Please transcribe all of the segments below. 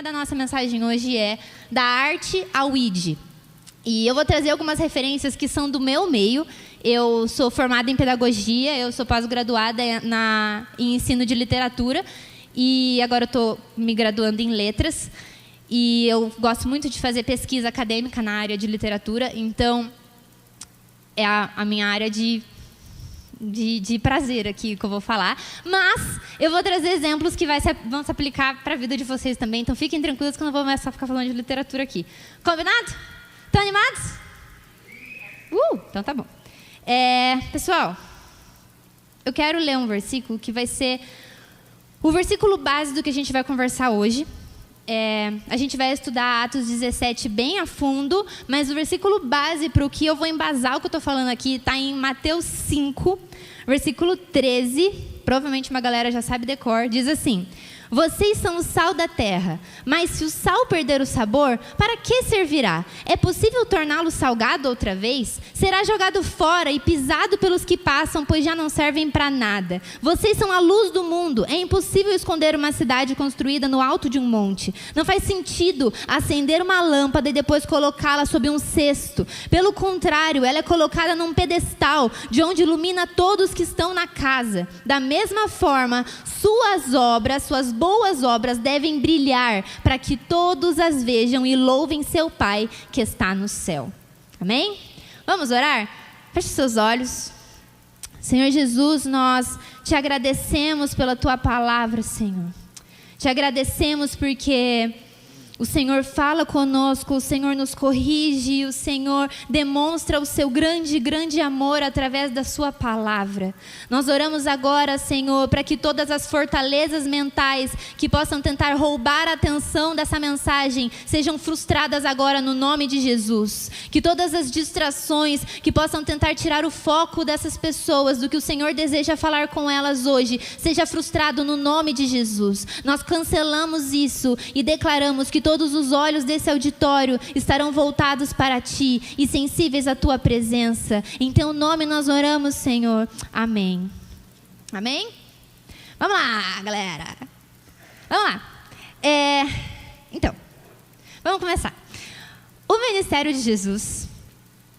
tema da nossa mensagem hoje é da arte ao id. E eu vou trazer algumas referências que são do meu meio. Eu sou formada em pedagogia, eu sou pós-graduada em ensino de literatura e agora eu estou me graduando em letras. E eu gosto muito de fazer pesquisa acadêmica na área de literatura, então é a minha área de prazer aqui que eu vou falar. Mas eu vou trazer exemplos que vão se aplicar para a vida de vocês também, então fiquem tranquilos que eu não vou mais só ficar falando de literatura aqui. Combinado? Estão animados? Então tá bom. Pessoal, eu quero ler um versículo que vai ser o versículo base do que a gente vai conversar hoje. A gente vai estudar Atos 17 bem a fundo, mas o versículo base para o que eu vou embasar o que eu estou falando aqui está em Mateus 5, versículo 13. Provavelmente uma galera já sabe decor. Diz assim: vocês são o sal da terra, mas se o sal perder o sabor, para que servirá? É possível torná-lo salgado outra vez? Será jogado fora e pisado pelos que passam, pois já não servem para nada. Vocês são a luz do mundo. É impossível esconder uma cidade construída no alto de um monte. Não faz sentido acender uma lâmpada e depois colocá-la sob um cesto. Pelo contrário, ela é colocada num pedestal, de onde ilumina todos que estão na casa. Da mesma forma, suas boas obras devem brilhar para que todos as vejam e louvem seu Pai que está no céu. Amém? Vamos orar? Feche seus olhos. Senhor Jesus, nós te agradecemos pela tua palavra, Senhor. Te agradecemos porque o Senhor fala conosco, o Senhor nos corrige, o Senhor demonstra o seu grande, grande amor através da sua palavra. Nós oramos agora, Senhor, para que todas as fortalezas mentais que possam tentar roubar a atenção dessa mensagem sejam frustradas agora no nome de Jesus. Que todas as distrações que possam tentar tirar o foco dessas pessoas do que o Senhor deseja falar com elas hoje, seja frustrado no nome de Jesus. Nós cancelamos isso e declaramos que todos os olhos desse auditório estarão voltados para Ti e sensíveis à Tua presença. Em Teu nome nós oramos, Senhor. Amém. Amém? Vamos lá, galera. Vamos lá. Então, vamos começar. O ministério de Jesus,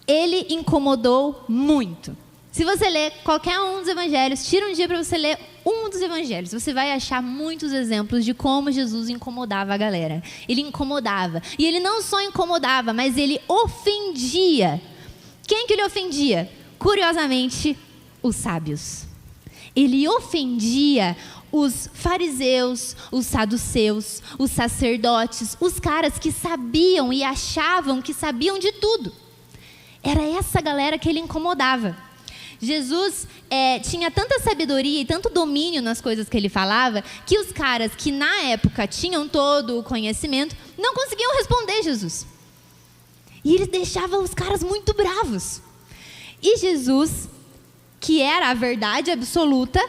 ele incomodou muito. Se você ler qualquer um dos evangelhos, tira um dia para você ler um dos evangelhos, você vai achar muitos exemplos de como Jesus incomodava a galera. Ele incomodava. E ele não só incomodava, mas ele ofendia. Quem que ele ofendia? Curiosamente, os sábios. Ele ofendia os fariseus, os saduceus, os sacerdotes, os caras que sabiam e achavam que sabiam de tudo. Era essa galera que ele incomodava. Jesus tinha tanta sabedoria e tanto domínio nas coisas que ele falava, que os caras que na época tinham todo o conhecimento, não conseguiam responder Jesus. E ele deixava os caras muito bravos. E Jesus, que era a verdade absoluta,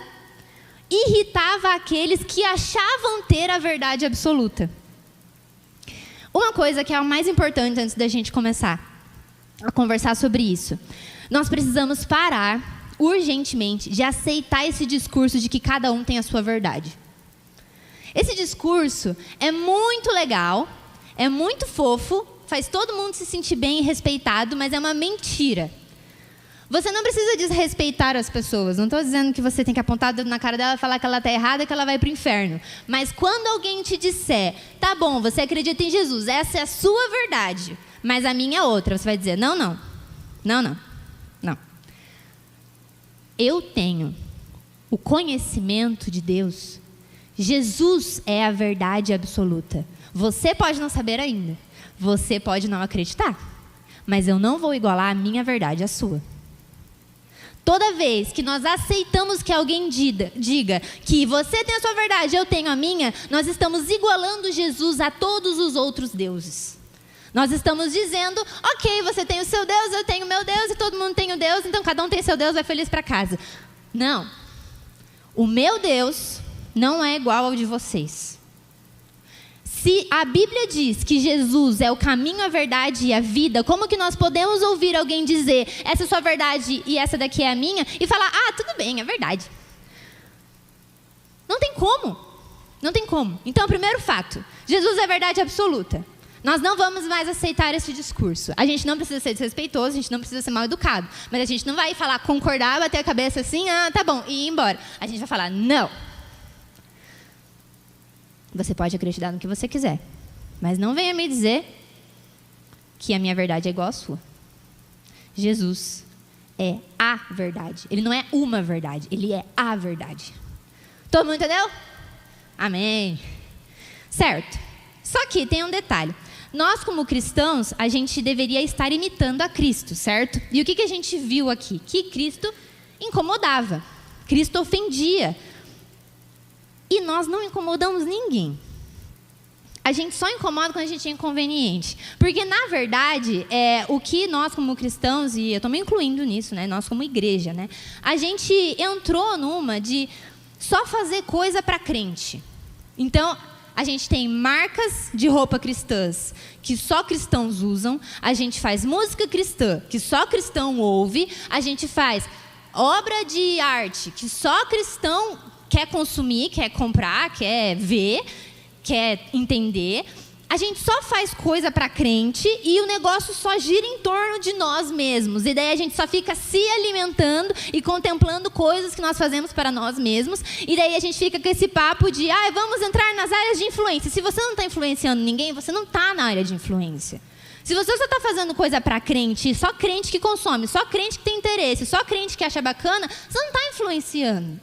irritava aqueles que achavam ter a verdade absoluta. Uma coisa que é o mais importante antes da gente começar a conversar sobre isso. Nós precisamos parar urgentemente de aceitar esse discurso de que cada um tem a sua verdade. Esse discurso é muito legal, é muito fofo, faz todo mundo se sentir bem e respeitado, mas é uma mentira. Você não precisa desrespeitar as pessoas. Não estou dizendo que você tem que apontar o dedo na cara dela e falar que ela está errada e que ela vai para o inferno. Mas quando alguém te disser, tá bom, você acredita em Jesus, essa é a sua verdade, mas a minha é outra, você vai dizer, não. Eu tenho o conhecimento de Deus. Jesus é a verdade absoluta. Você pode não saber ainda. Você pode não acreditar. Mas eu não vou igualar a minha verdade à sua. Toda vez que nós aceitamos que alguém diga que você tem a sua verdade, eu tenho a minha, nós estamos igualando Jesus a todos os outros deuses. Nós estamos dizendo, ok, você tem o seu Deus, eu tenho o meu Deus e todo mundo tem o Deus, então cada um tem seu Deus, vai feliz para casa. Não. O meu Deus não é igual ao de vocês. Se a Bíblia diz que Jesus é o caminho, a verdade e a vida, como que nós podemos ouvir alguém dizer, essa é a sua verdade e essa daqui é a minha, e falar, tudo bem, é verdade. Não tem como. Não tem como. Então, primeiro fato, Jesus é verdade absoluta. Nós não vamos mais aceitar esse discurso. A gente não precisa ser desrespeitoso, a gente não precisa ser mal educado. Mas a gente não vai falar, concordar, bater a cabeça assim, tá bom, e ir embora. A gente vai falar, não. Você pode acreditar no que você quiser. Mas não venha me dizer que a minha verdade é igual à sua. Jesus é a verdade. Ele não é uma verdade, ele é a verdade. Todo mundo entendeu? Amém. Certo. Só que tem um detalhe. Nós, como cristãos, a gente deveria estar imitando a Cristo, certo? E o que a gente viu aqui? Que Cristo incomodava. Cristo ofendia. E nós não incomodamos ninguém. A gente só incomoda quando a gente é inconveniente. Porque, na verdade, o que nós, como cristãos, e eu estou me incluindo nisso, né? Nós, como igreja, né? A gente entrou numa de só fazer coisa para crente. Então, a gente tem marcas de roupa cristãs que só cristãos usam. A gente faz música cristã que só cristão ouve. A gente faz obra de arte que só cristão quer consumir, quer comprar, quer ver, quer entender. A gente só faz coisa para crente e o negócio só gira em torno de nós mesmos. E daí a gente só fica se alimentando e contemplando coisas que nós fazemos para nós mesmos. E daí a gente fica com esse papo de, vamos entrar nas áreas de influência. Se você não está influenciando ninguém, você não está na área de influência. Se você só está fazendo coisa para crente, só crente que consome, só crente que tem interesse, só crente que acha bacana, você não está influenciando.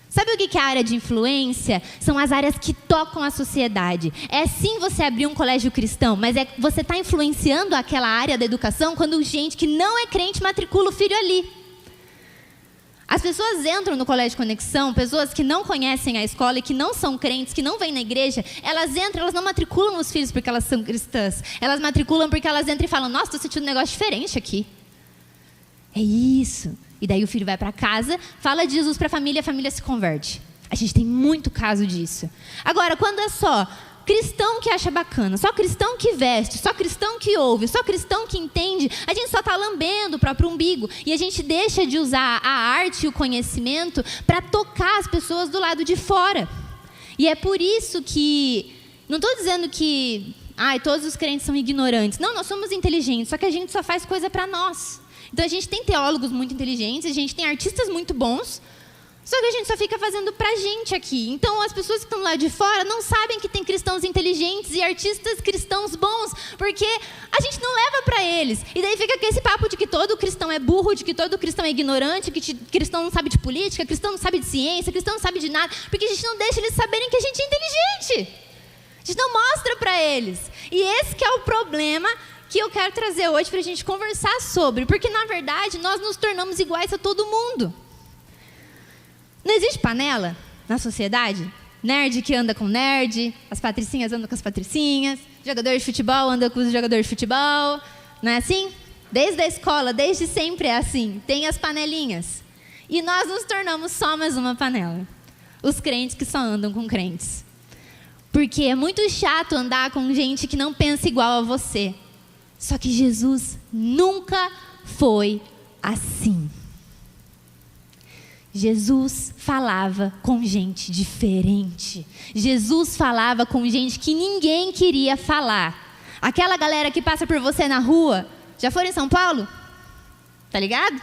Sabe o que é a área de influência? São as áreas que tocam a sociedade. É sim você abrir um colégio cristão, mas você está influenciando aquela área da educação quando gente que não é crente matricula o filho ali. As pessoas entram no Colégio Conexão, pessoas que não conhecem a escola e que não são crentes, que não vêm na igreja, elas entram, elas não matriculam os filhos porque elas são cristãs. Elas matriculam porque elas entram e falam, nossa, estou sentindo um negócio diferente aqui. É isso. E daí o filho vai para casa, fala de Jesus para a família se converte. A gente tem muito caso disso. Agora, quando é só cristão que acha bacana, só cristão que veste, só cristão que ouve, só cristão que entende, a gente só está lambendo o próprio umbigo. E a gente deixa de usar a arte e o conhecimento para tocar as pessoas do lado de fora. E é por isso que, não estou dizendo que todos os crentes são ignorantes. Não, nós somos inteligentes, só que a gente só faz coisa para nós. Então, a gente tem teólogos muito inteligentes, a gente tem artistas muito bons, só que a gente só fica fazendo pra gente aqui. Então, as pessoas que estão lá de fora não sabem que tem cristãos inteligentes e artistas cristãos bons, porque a gente não leva pra eles. E daí fica com esse papo de que todo cristão é burro, de que todo cristão é ignorante, que cristão não sabe de política, cristão não sabe de ciência, cristão não sabe de nada, porque a gente não deixa eles saberem que a gente é inteligente. A gente não mostra pra eles. E esse que é o problema que eu quero trazer hoje para a gente conversar sobre. Porque, na verdade, nós nos tornamos iguais a todo mundo. Não existe panela na sociedade? Nerd que anda com nerd, as patricinhas andam com as patricinhas, jogador de futebol anda com os jogadores de futebol. Não é assim? Desde a escola, desde sempre é assim. Tem as panelinhas. E nós nos tornamos só mais uma panela. Os crentes que só andam com crentes. Porque é muito chato andar com gente que não pensa igual a você. Só que Jesus nunca foi assim. Jesus falava com gente diferente. Jesus falava com gente que ninguém queria falar. Aquela galera que passa por você na rua, já foram em São Paulo? Tá ligado?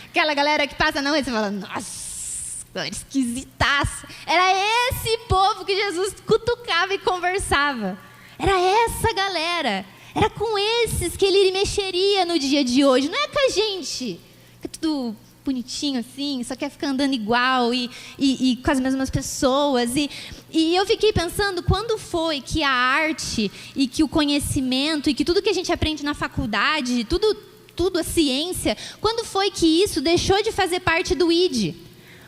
Aquela galera que passa na rua e você fala, nossa, esquisitaça. Era esse povo que Jesus cutucava e conversava. Era essa galera. Era com esses que ele mexeria no dia de hoje. Não é com a gente, que é tudo bonitinho assim, só quer ficar andando igual e com as mesmas pessoas. E eu fiquei pensando, quando foi que a arte e que o conhecimento e que tudo que a gente aprende na faculdade, tudo a ciência, quando foi que isso deixou de fazer parte do ID?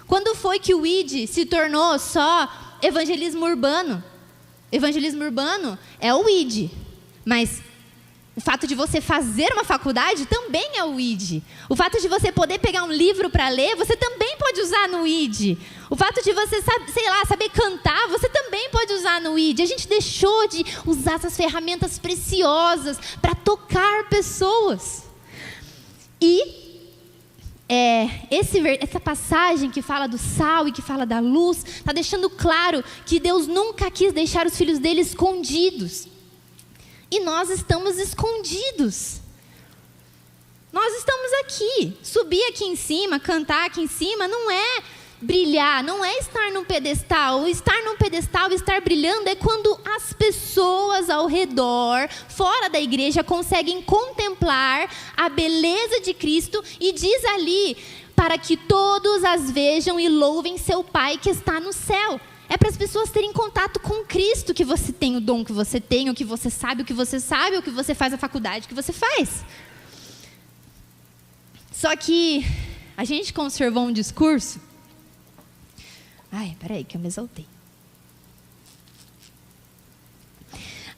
Quando foi que o ID se tornou só evangelismo urbano? Evangelismo urbano é o ID, mas o fato de você fazer uma faculdade também é o ID. O fato de você poder pegar um livro para ler, você também pode usar no ID. O fato de você, saber cantar, você também pode usar no ID. A gente deixou de usar essas ferramentas preciosas para tocar pessoas. E essa passagem que fala do sal e que fala da luz, está deixando claro que Deus nunca quis deixar os filhos dele escondidos. E nós estamos escondidos. Nós estamos aqui. Subir aqui em cima, cantar aqui em cima, não é brilhar, não é estar num pedestal. Estar num pedestal, estar brilhando é quando as pessoas ao redor, fora da igreja, conseguem contemplar a beleza de Cristo e diz ali, para que todos as vejam e louvem seu Pai que está no céu. É para as pessoas terem contato com Cristo que você tem o dom que você tem, o que você sabe, o que você sabe, o que você faz a faculdade que você faz. Só que a gente conservou um discurso. Ai, peraí que eu me exaltei.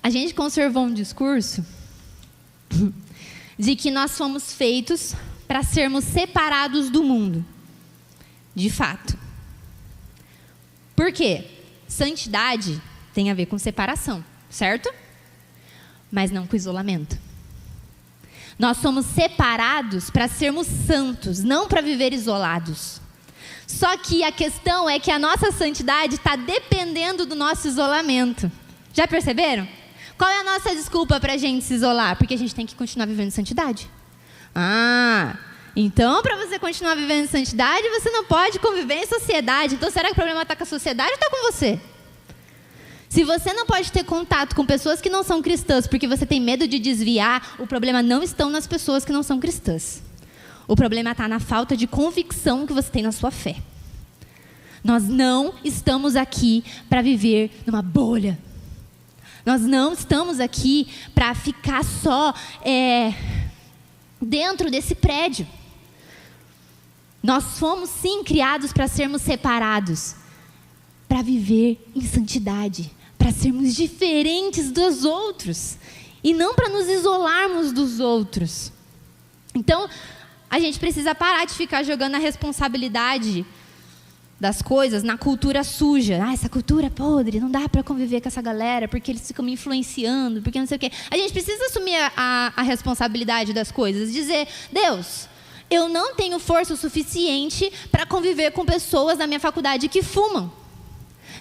A gente conservou um discurso de que nós fomos feitos para sermos separados do mundo. De fato. Por quê? Santidade tem a ver com separação, certo? Mas não com isolamento. Nós somos separados para sermos santos, não para viver isolados. Só que a questão é que a nossa santidade está dependendo do nosso isolamento. Já perceberam? Qual é a nossa desculpa para a gente se isolar? Porque a gente tem que continuar vivendo santidade. Então para você continuar vivendo santidade, você não pode conviver em sociedade. Então será que o problema está com a sociedade ou está com você? Se você não pode ter contato com pessoas que não são cristãs porque você tem medo de desviar, o problema não está nas pessoas que não são cristãs. O problema está na falta de convicção que você tem na sua fé. Nós não estamos aqui para viver numa bolha. Nós não estamos aqui para ficar só dentro desse prédio. Nós fomos sim criados para sermos separados, para viver em santidade, para sermos diferentes dos outros e não para nos isolarmos dos outros. Então, a gente precisa parar de ficar jogando a responsabilidade das coisas na cultura suja. Essa cultura é podre, não dá para conviver com essa galera porque eles ficam me influenciando, porque não sei o quê. A gente precisa assumir a responsabilidade das coisas, dizer, Deus, eu não tenho força o suficiente para conviver com pessoas da minha faculdade que fumam.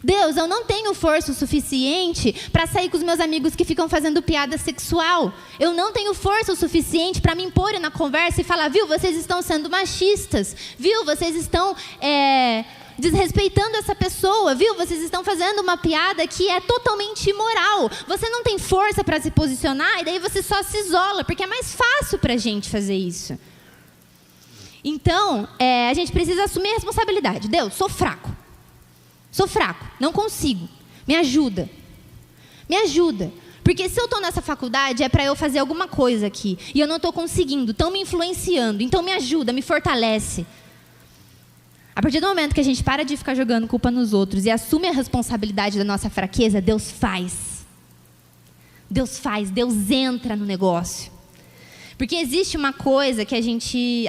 Deus, eu não tenho força o suficiente para sair com os meus amigos que ficam fazendo piada sexual. Eu não tenho força o suficiente para me impor na conversa e falar, viu, vocês estão sendo machistas, viu, vocês estão desrespeitando essa pessoa, viu, vocês estão fazendo uma piada que é totalmente imoral. Você não tem força para se posicionar e daí você só se isola, porque é mais fácil para a gente fazer isso. Então, a gente precisa assumir a responsabilidade. Deus, sou fraco, não consigo, me ajuda. Porque se eu estou nessa faculdade é para eu fazer alguma coisa aqui, e eu não estou conseguindo, estão me influenciando, então me ajuda, me fortalece. A partir do momento que a gente para de ficar jogando culpa nos outros e assume a responsabilidade da nossa fraqueza, Deus faz, Deus entra no negócio. Porque existe uma coisa que a gente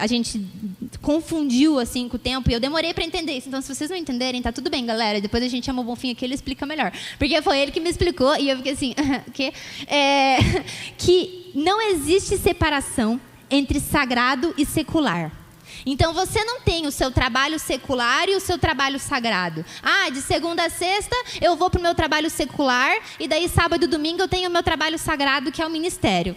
confundiu assim com o tempo, e eu demorei para entender isso. Então, se vocês não entenderem, tá tudo bem, galera. Depois a gente chama o Bonfim aqui, ele explica melhor. Porque foi ele que me explicou, e eu fiquei assim, que não existe separação entre sagrado e secular. Então, você não tem o seu trabalho secular e o seu trabalho sagrado. De segunda a sexta, eu vou para o meu trabalho secular, e daí sábado e domingo eu tenho o meu trabalho sagrado, que é o ministério.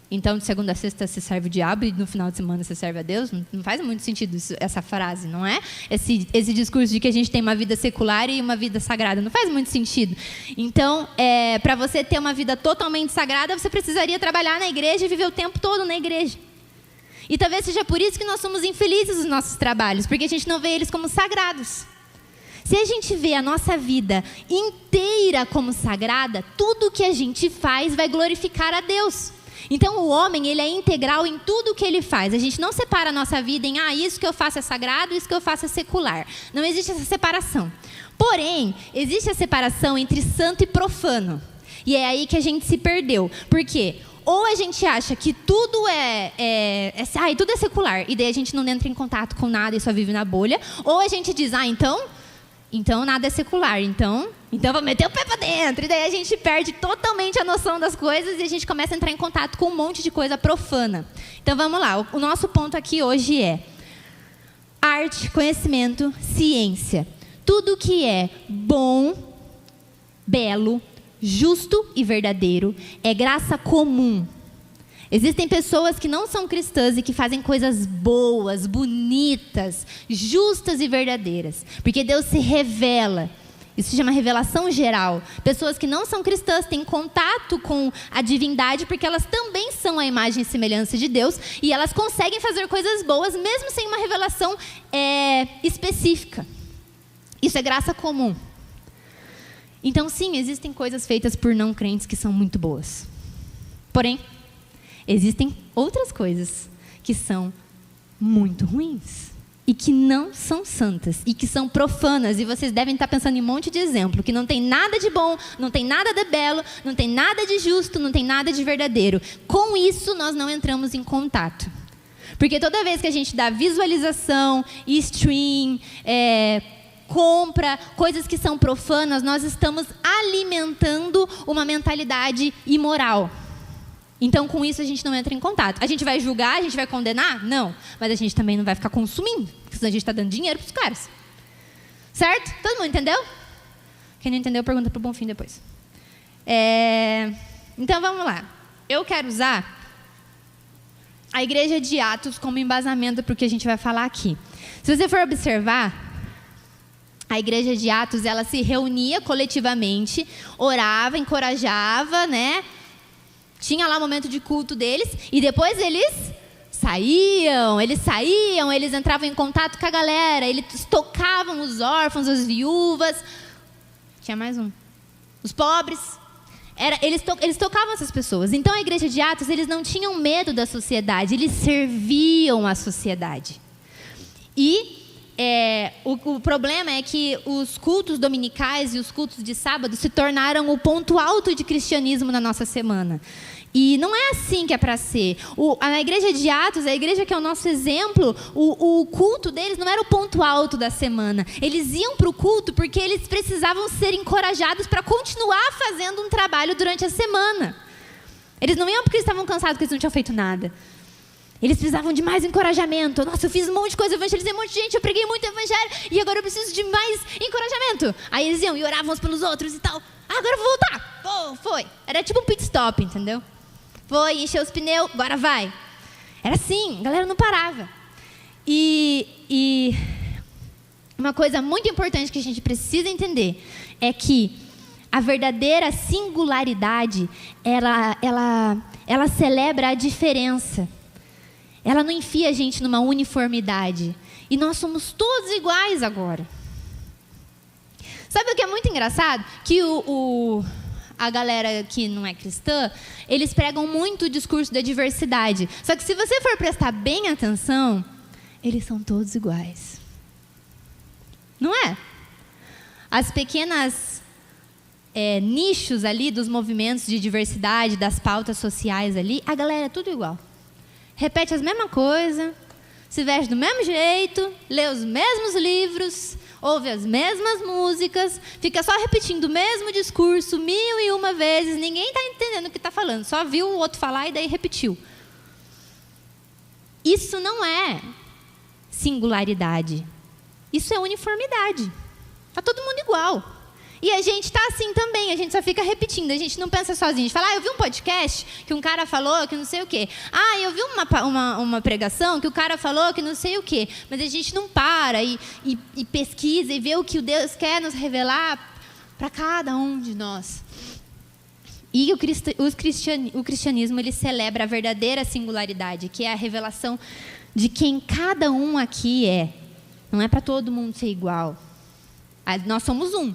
Então, de segunda a sexta você serve o diabo e no final de semana você serve a Deus? Não faz muito sentido essa frase, não é? Esse discurso de que a gente tem uma vida secular e uma vida sagrada. Não faz muito sentido. Então, para você ter uma vida totalmente sagrada, você precisaria trabalhar na igreja e viver o tempo todo na igreja. E talvez seja por isso que nós somos infelizes nos nossos trabalhos, porque a gente não vê eles como sagrados. Se a gente vê a nossa vida inteira como sagrada, tudo que a gente faz vai glorificar a Deus. Então, o homem, ele é integral em tudo que ele faz. A gente não separa a nossa vida em, isso que eu faço é sagrado, isso que eu faço é secular. Não existe essa separação. Porém, existe a separação entre santo e profano. E é aí que a gente se perdeu. Por quê? Ou a gente acha que tudo tudo é secular, e daí a gente não entra em contato com nada e só vive na bolha. Ou a gente diz, então nada é secular, então vou meter o pé para dentro. E daí a gente perde totalmente a noção das coisas e a gente começa a entrar em contato com um monte de coisa profana. Então vamos lá, o nosso ponto aqui hoje é: arte, conhecimento, ciência. Tudo que é bom, belo, justo e verdadeiro é graça comum. Existem pessoas que não são cristãs e que fazem coisas boas, bonitas, justas e verdadeiras, porque Deus se revela. Isso se chama revelação geral. Pessoas que não são cristãs têm contato com a divindade porque elas também são a imagem e semelhança de Deus e elas conseguem fazer coisas boas mesmo sem uma revelação específica. Isso é graça comum. Então, sim, existem coisas feitas por não crentes que são muito boas. Porém, existem outras coisas que são muito ruins e que não são santas e que são profanas. E vocês devem estar pensando em um monte de exemplo, que não tem nada de bom, não tem nada de belo, não tem nada de justo, não tem nada de verdadeiro. Com isso, nós não entramos em contato. Porque toda vez que a gente dá visualização, stream, compra, coisas que são profanas, nós estamos alimentando uma mentalidade imoral. Então, com isso, a gente não entra em contato. A gente vai julgar, a gente vai condenar? Não. Mas a gente também não vai ficar consumindo, porque senão a gente está dando dinheiro para os caras. Certo? Todo mundo entendeu? Quem não entendeu, pergunta para o Bonfim depois. Então, vamos lá. Eu quero usar a igreja de Atos como embasamento para o que a gente vai falar aqui. Se você for observar, a igreja de Atos, ela se reunia coletivamente, orava, encorajava, né? Tinha lá o momento de culto deles e depois eles saíam, eles entravam em contato com a galera, eles tocavam os órfãos, as viúvas, tinha mais um, os pobres, eles tocavam essas pessoas. Então a igreja de Atos, eles não tinham medo da sociedade, eles serviam a sociedade. E o problema é que os cultos dominicais e os cultos de sábado se tornaram o ponto alto de cristianismo na nossa semana. E não é assim que é para ser. Na igreja de Atos, a igreja que é o nosso exemplo, o culto deles não era o ponto alto da semana. Eles iam para o culto porque eles precisavam ser encorajados para continuar fazendo um trabalho durante a semana. Eles não iam porque eles estavam cansados, porque eles não tinham feito nada. Eles precisavam de mais encorajamento. Nossa, eu fiz um monte de coisa, eu evangelizei um monte de gente, eu preguei muito evangelho e agora eu preciso de mais encorajamento. Aí eles iam e oravam uns pelos outros e tal. Agora eu vou voltar. Foi. Era tipo um pit stop, entendeu? Foi, encheu os pneus, agora vai. Era assim, a galera não parava. E uma coisa muito importante que a gente precisa entender é que a verdadeira singularidade, ela celebra a diferença. Ela não enfia a gente numa uniformidade. E nós somos todos iguais agora. Sabe o que é muito engraçado? Que a galera que não é cristã, eles pregam muito o discurso da diversidade. Só que se você for prestar bem atenção, eles são todos iguais. Não é? As pequenas nichos ali dos movimentos de diversidade, das pautas sociais ali, a galera é tudo igual. Repete as mesmas coisas, se veste do mesmo jeito, lê os mesmos livros, ouve as mesmas músicas, fica só repetindo o mesmo discurso 1001 vezes, ninguém está entendendo o que está falando, só viu o outro falar e daí repetiu. Isso não é singularidade, isso é uniformidade. Está todo mundo igual. E a gente está assim também, a gente só fica repetindo, a gente não pensa sozinho. A gente fala, eu vi um podcast que um cara falou que não sei o quê. Eu vi uma pregação que o cara falou que não sei o quê. Mas a gente não para e pesquisa e vê o que o Deus quer nos revelar para cada um de nós. E o cristianismo, ele celebra a verdadeira singularidade, que é a revelação de quem cada um aqui é. Não é para todo mundo ser igual. Nós somos um.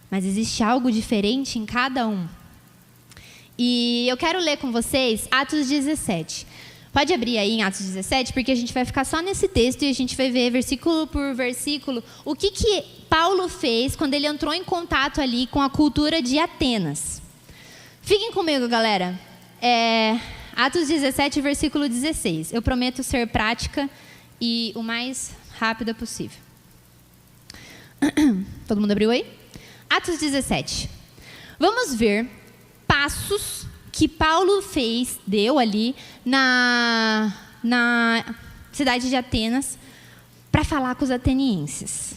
Mas existe algo diferente em cada um. E eu quero ler com vocês Atos 17. Pode abrir aí em Atos 17, porque a gente vai ficar só nesse texto e a gente vai ver versículo por versículo o que Paulo fez quando ele entrou em contato ali com a cultura de Atenas. Fiquem comigo, galera. Atos 17, versículo 16. Eu prometo ser prática e o mais rápida possível. Todo mundo abriu aí? Atos 17. Vamos ver passos que Paulo deu ali na cidade de Atenas, para falar com os atenienses.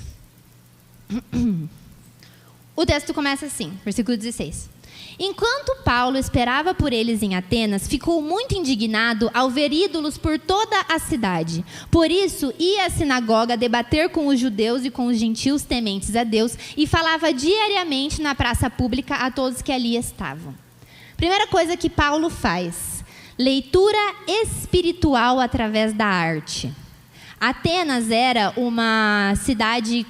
O texto começa assim, versículo 16. Enquanto Paulo esperava por eles em Atenas, ficou muito indignado ao ver ídolos por toda a cidade. Por isso, ia à sinagoga debater com os judeus e com os gentios tementes a Deus e falava diariamente na praça pública a todos que ali estavam. Primeira coisa que Paulo faz, leitura espiritual através da arte. Atenas era uma cidade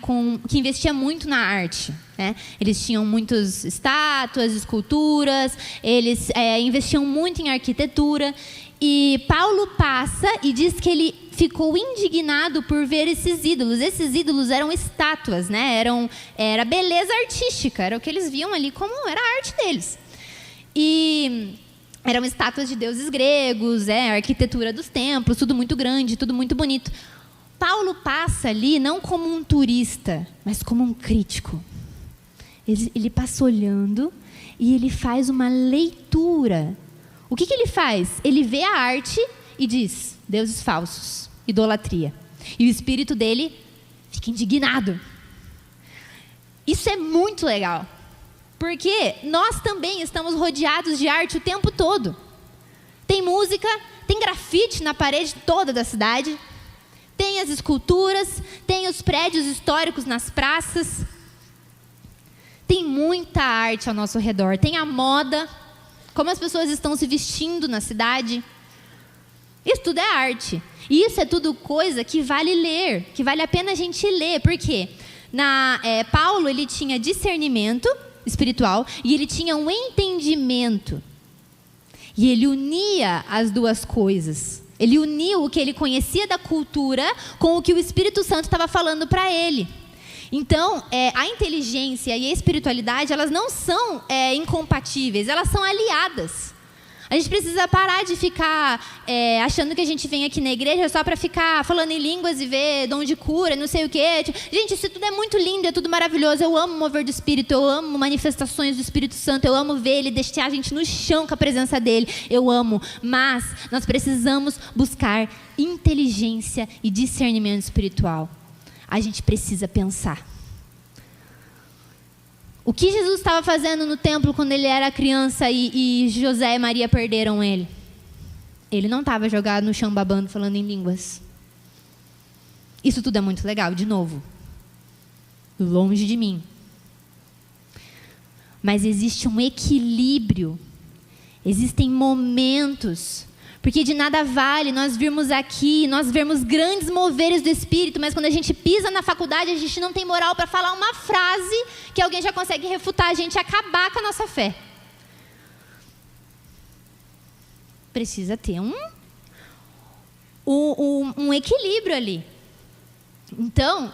que investia muito na arte, né? Eles tinham muitas estátuas, esculturas, eles investiam muito em arquitetura. E Paulo passa e diz que ele ficou indignado por ver esses ídolos. Esses ídolos eram estátuas, né? Era beleza artística, era o que eles viam ali como era a arte deles. E eram estátuas de deuses gregos, a arquitetura dos templos, tudo muito grande, tudo muito bonito. Paulo passa ali não como um turista, mas como um crítico. Ele passa olhando e ele faz uma leitura. O que ele faz? Ele vê a arte e diz, deuses falsos, idolatria. E o espírito dele fica indignado. Isso é muito legal, porque nós também estamos rodeados de arte o tempo todo. Tem música, tem grafite na parede toda da cidade, tem as esculturas, tem os prédios históricos nas praças. Tem muita arte ao nosso redor. Tem a moda, como as pessoas estão se vestindo na cidade. Isso tudo é arte. E isso é tudo coisa que vale ler, que vale a pena a gente ler. Por quê? Paulo, ele tinha discernimento espiritual e ele tinha um entendimento. E ele unia as duas coisas. Ele uniu o que ele conhecia da cultura com o que o Espírito Santo estava falando para ele. Então, a inteligência e a espiritualidade, elas não são incompatíveis, elas são aliadas. A gente precisa parar de ficar achando que a gente vem aqui na igreja só para ficar falando em línguas e ver dom de cura, não sei o quê. Gente, isso tudo é muito lindo, é tudo maravilhoso. Eu amo o mover do Espírito, eu amo manifestações do Espírito Santo, eu amo ver Ele, deixar a gente no chão com a presença dEle. Eu amo, mas nós precisamos buscar inteligência e discernimento espiritual. A gente precisa pensar. O que Jesus estava fazendo no templo quando ele era criança e José e Maria perderam ele? Ele não estava jogado no chão babando, falando em línguas. Isso tudo é muito legal, de novo. Longe de mim. Mas existe um equilíbrio. Existem momentos. Porque de nada vale nós virmos aqui, nós vermos grandes moveres do Espírito, mas quando a gente pisa na faculdade, a gente não tem moral para falar uma frase que alguém já consegue refutar a gente e acabar com a nossa fé. Precisa ter um equilíbrio ali. Então,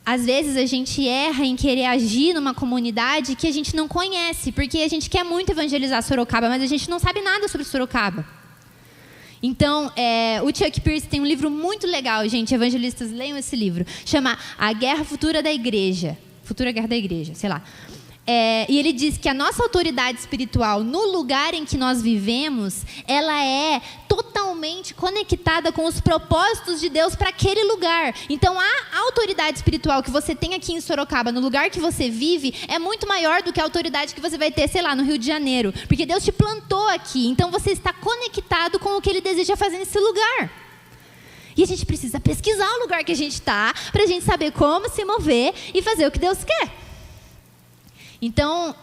às vezes a gente erra em querer agir numa comunidade que a gente não conhece, porque a gente quer muito evangelizar Sorocaba, mas a gente não sabe nada sobre Sorocaba. Então, o Chuck Pierce tem um livro muito legal, gente, evangelistas, leiam esse livro, chama A Guerra Futura da Igreja, Futura Guerra da Igreja, sei lá. E ele diz que a nossa autoridade espiritual, no lugar em que nós vivemos, ela é totalmente conectada com os propósitos de Deus para aquele lugar. Então, a autoridade espiritual que você tem aqui em Sorocaba, no lugar que você vive, é muito maior do que a autoridade que você vai ter, sei lá, no Rio de Janeiro. Porque Deus te plantou aqui, então você está conectado com o que Ele deseja fazer nesse lugar. E a gente precisa pesquisar o lugar que a gente está, para a gente saber como se mover e fazer o que Deus quer. Então,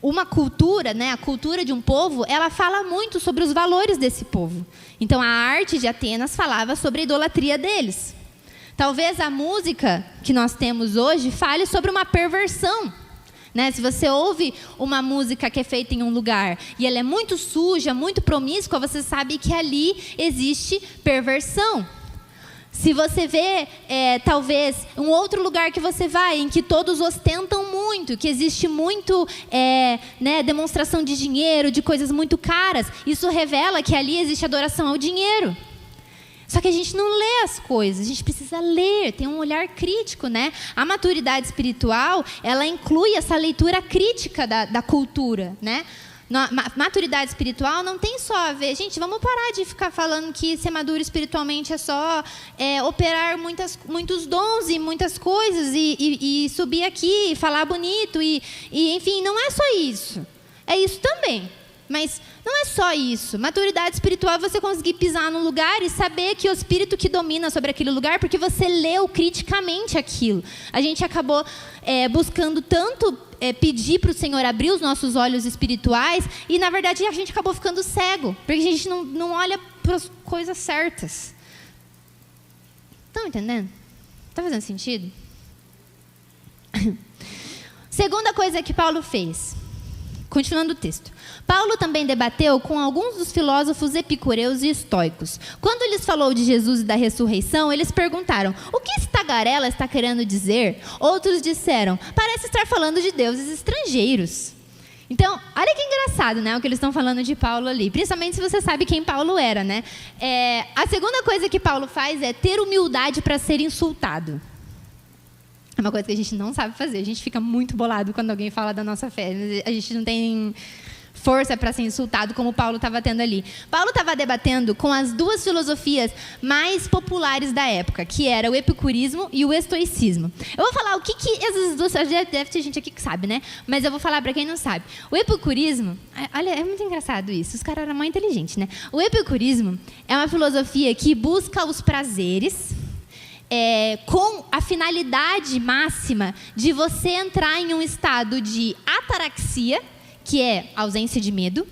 uma cultura, né, a cultura de um povo, ela fala muito sobre os valores desse povo. Então, a arte de Atenas falava sobre a idolatria deles. Talvez a música que nós temos hoje fale sobre uma perversão. Né? Se você ouve uma música que é feita em um lugar e ela é muito suja, muito promíscua, você sabe que ali existe perversão. Se você vê, talvez, um outro lugar que você vai, em que todos ostentam muito, que existe muito demonstração de dinheiro, de coisas muito caras, isso revela que ali existe adoração ao dinheiro. Só que a gente não lê as coisas, a gente precisa ler, ter um olhar crítico, né? A maturidade espiritual, ela inclui essa leitura crítica da cultura, né? Maturidade espiritual não tem só a ver... Gente, vamos parar de ficar falando que ser maduro espiritualmente é só operar muitos dons e muitas coisas e subir aqui e falar bonito. Enfim, não é só isso. É isso também. Mas não é só isso. Maturidade espiritual é você conseguir pisar num lugar e saber que o Espírito que domina sobre aquele lugar, porque você leu criticamente aquilo. A gente acabou buscando tanto pedir para o Senhor abrir os nossos olhos espirituais e, na verdade, a gente acabou ficando cego, porque a gente não olha para as coisas certas. Estão entendendo? Está fazendo sentido? Segunda coisa que Paulo fez. Continuando o texto. Paulo também debateu com alguns dos filósofos epicureus e estoicos. Quando lhes falou de Jesus e da ressurreição, eles perguntaram: o que esse tagarela está querendo dizer? Outros disseram: parece estar falando de deuses estrangeiros. Então, olha que engraçado, né, o que eles estão falando de Paulo ali. Principalmente se você sabe quem Paulo era, né? A segunda coisa que Paulo faz é ter humildade para ser insultado. É uma coisa que a gente não sabe fazer. A gente fica muito bolado quando alguém fala da nossa fé. A gente não tem força para ser insultado como Paulo estava tendo ali. Paulo estava debatendo com as duas filosofias mais populares da época, que era o epicurismo e o estoicismo. Eu vou falar o que essas duas... Deve ter gente aqui que sabe, né? Mas eu vou falar para quem não sabe. O epicurismo... Olha, é muito engraçado isso. Os caras eram muito inteligentes, né? O epicurismo é uma filosofia que busca os prazeres... com a finalidade máxima de você entrar em um estado de ataraxia, que é ausência de medo,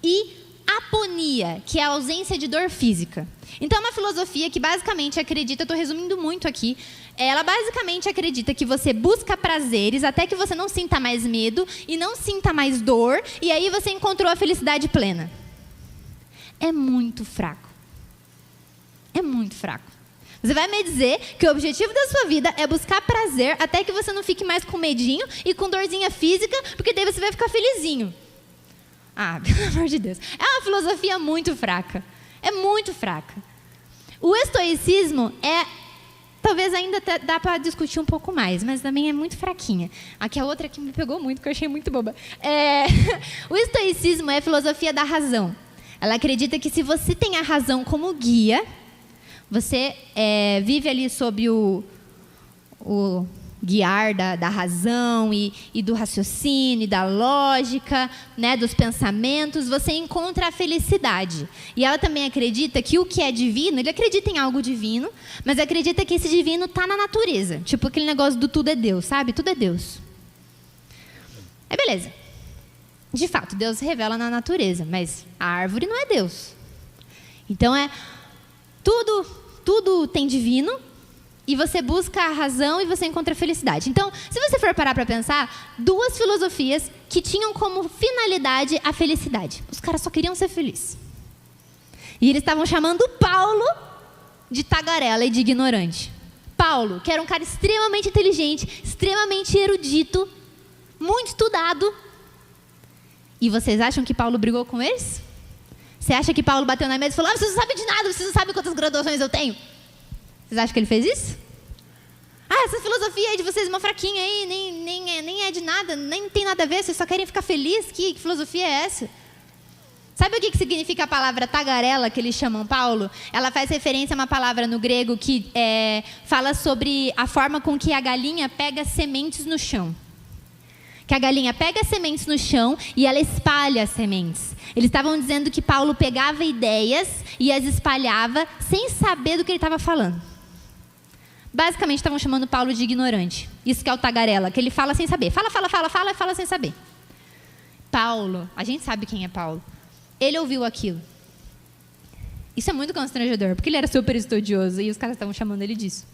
e aponia, que é a ausência de dor física. Então, é uma filosofia que basicamente acredita, estou resumindo muito aqui, ela basicamente acredita que você busca prazeres até que você não sinta mais medo e não sinta mais dor, e aí você encontrou a felicidade plena. É muito fraco. É muito fraco. Você vai me dizer que o objetivo da sua vida é buscar prazer até que você não fique mais com medinho e com dorzinha física, porque daí você vai ficar felizinho. Pelo amor de Deus. É uma filosofia muito fraca. É muito fraca. O estoicismo talvez ainda dá para discutir um pouco mais, mas também é muito fraquinha. Aqui a outra que me pegou muito, que eu achei muito boba. O estoicismo é a filosofia da razão. Ela acredita que se você tem a razão como guia... Você vive ali sob o guiar da razão e do raciocínio, e da lógica, né, dos pensamentos, você encontra a felicidade. E ela também acredita que o que é divino, ele acredita em algo divino, mas acredita que esse divino está na natureza. Tipo aquele negócio do tudo é Deus, sabe? Tudo é Deus. Beleza. De fato, Deus se revela na natureza, mas a árvore não é Deus. Então tudo tem divino, e você busca a razão e você encontra a felicidade. Então, se você for parar para pensar, duas filosofias que tinham como finalidade a felicidade. Os caras só queriam ser felizes. E eles estavam chamando Paulo de tagarela e de ignorante. Paulo, que era um cara extremamente inteligente, extremamente erudito, muito estudado. E vocês acham que Paulo brigou com eles? Você acha que Paulo bateu na mesa e falou: vocês não sabem de nada, vocês não sabem quantas graduações eu tenho? Vocês acham que ele fez isso? Essa filosofia aí de vocês, uma fraquinha aí, nem é de nada, nem tem nada a ver, vocês só querem ficar felizes? Que filosofia é essa? Sabe o que significa a palavra tagarela, que eles chamam Paulo? Ela faz referência a uma palavra no grego que fala sobre a forma com que a galinha pega sementes no chão. Que a galinha pega as sementes no chão e ela espalha as sementes. Eles estavam dizendo que Paulo pegava ideias e as espalhava sem saber do que ele estava falando. Basicamente, estavam chamando Paulo de ignorante. Isso que é o tagarela, que ele fala sem saber. Fala e fala sem saber. Paulo, a gente sabe quem é Paulo. Ele ouviu aquilo. Isso é muito constrangedor, porque ele era super estudioso e os caras estavam chamando ele disso.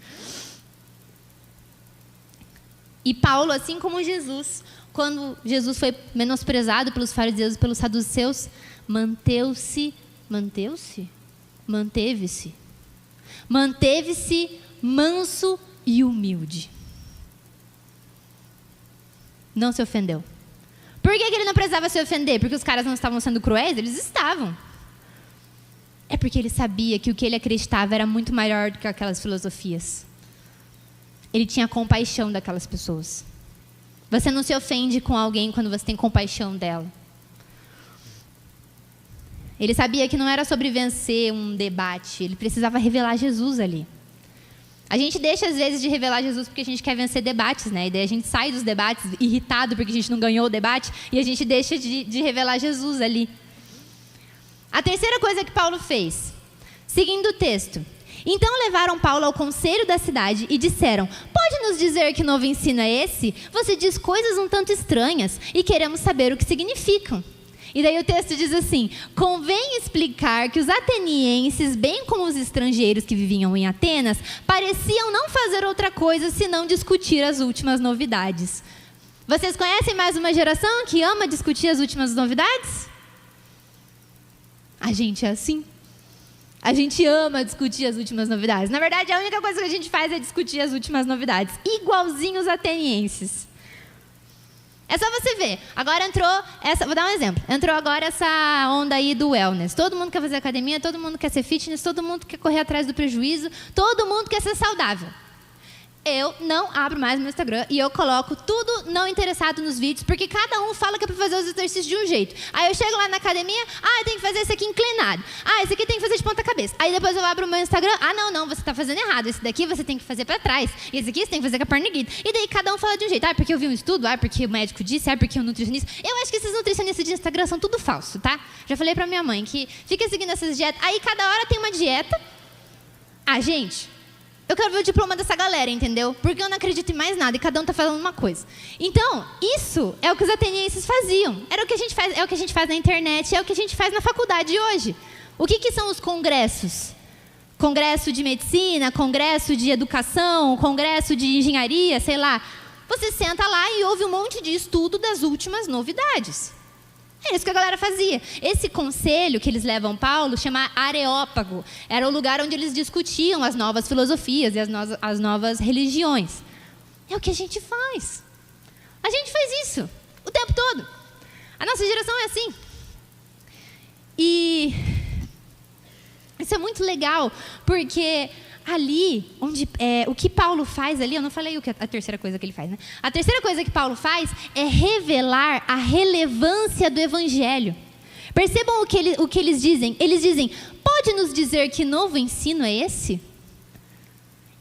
E Paulo, assim como Jesus, quando Jesus foi menosprezado pelos fariseus e pelos saduceus, manteve-se manso e humilde. Não se ofendeu. Por que ele não precisava se ofender? Porque os caras não estavam sendo cruéis? Eles estavam. É porque ele sabia que o que ele acreditava era muito maior do que aquelas filosofias. Ele tinha compaixão daquelas pessoas. Você não se ofende com alguém quando você tem compaixão dela. Ele sabia que não era sobre vencer um debate, ele precisava revelar Jesus ali. A gente deixa, às vezes, de revelar Jesus porque a gente quer vencer debates, né? E daí a gente sai dos debates irritado porque a gente não ganhou o debate e a gente deixa de revelar Jesus ali. A terceira coisa que Paulo fez, seguindo o texto. Então levaram Paulo ao conselho da cidade e disseram: pode nos dizer que novo ensino é esse? Você diz coisas um tanto estranhas e queremos saber o que significam. E daí o texto diz assim: convém explicar que os atenienses, bem como os estrangeiros que viviam em Atenas, pareciam não fazer outra coisa senão discutir as últimas novidades. Vocês conhecem mais uma geração que ama discutir as últimas novidades? A gente é assim. A gente ama discutir as últimas novidades. Na verdade, a única coisa que a gente faz é discutir as últimas novidades. Igualzinho os atenienses. É só você ver. Agora vou dar um exemplo. Entrou agora essa onda aí do wellness. Todo mundo quer fazer academia, todo mundo quer ser fitness, todo mundo quer correr atrás do prejuízo, todo mundo quer ser saudável. Eu não abro mais meu Instagram e eu coloco tudo não interessado nos vídeos, porque cada um fala que é para fazer os exercícios de um jeito. Aí eu chego lá na academia, eu tenho que fazer esse aqui inclinado. Esse aqui tem que fazer de ponta cabeça. Aí depois eu abro o meu Instagram, não, você está fazendo errado. Esse daqui você tem que fazer para trás. E esse aqui você tem que fazer com a perna erguida. E daí cada um fala de um jeito. Porque eu vi um estudo, porque o médico disse, porque o nutricionista. Eu acho que esses nutricionistas de Instagram são tudo falso, tá? Já falei para minha mãe que fica seguindo essas dietas. Aí cada hora tem uma dieta. gente... Eu quero ver o diploma dessa galera, entendeu? Porque eu não acredito em mais nada e cada um está falando uma coisa. Então, isso é o que os atenienses faziam. Era o que a gente faz, é o que a gente faz na internet, é o que a gente faz na faculdade hoje. O que são os congressos? Congresso de medicina, congresso de educação, congresso de engenharia, sei lá. Você senta lá e ouve um monte de estudo das últimas novidades. É isso que a galera fazia. Esse conselho que eles levam Paulo chama Areópago. Era o lugar onde eles discutiam as novas filosofias e as novas religiões. É o que a gente faz. A gente faz isso o tempo todo. A nossa geração é assim. E isso é muito legal, porque ali, o que Paulo faz ali, eu não falei a terceira coisa que ele faz, né? A terceira coisa que Paulo faz é revelar a relevância do evangelho. Percebam o que eles dizem. Eles dizem: pode nos dizer que novo ensino é esse?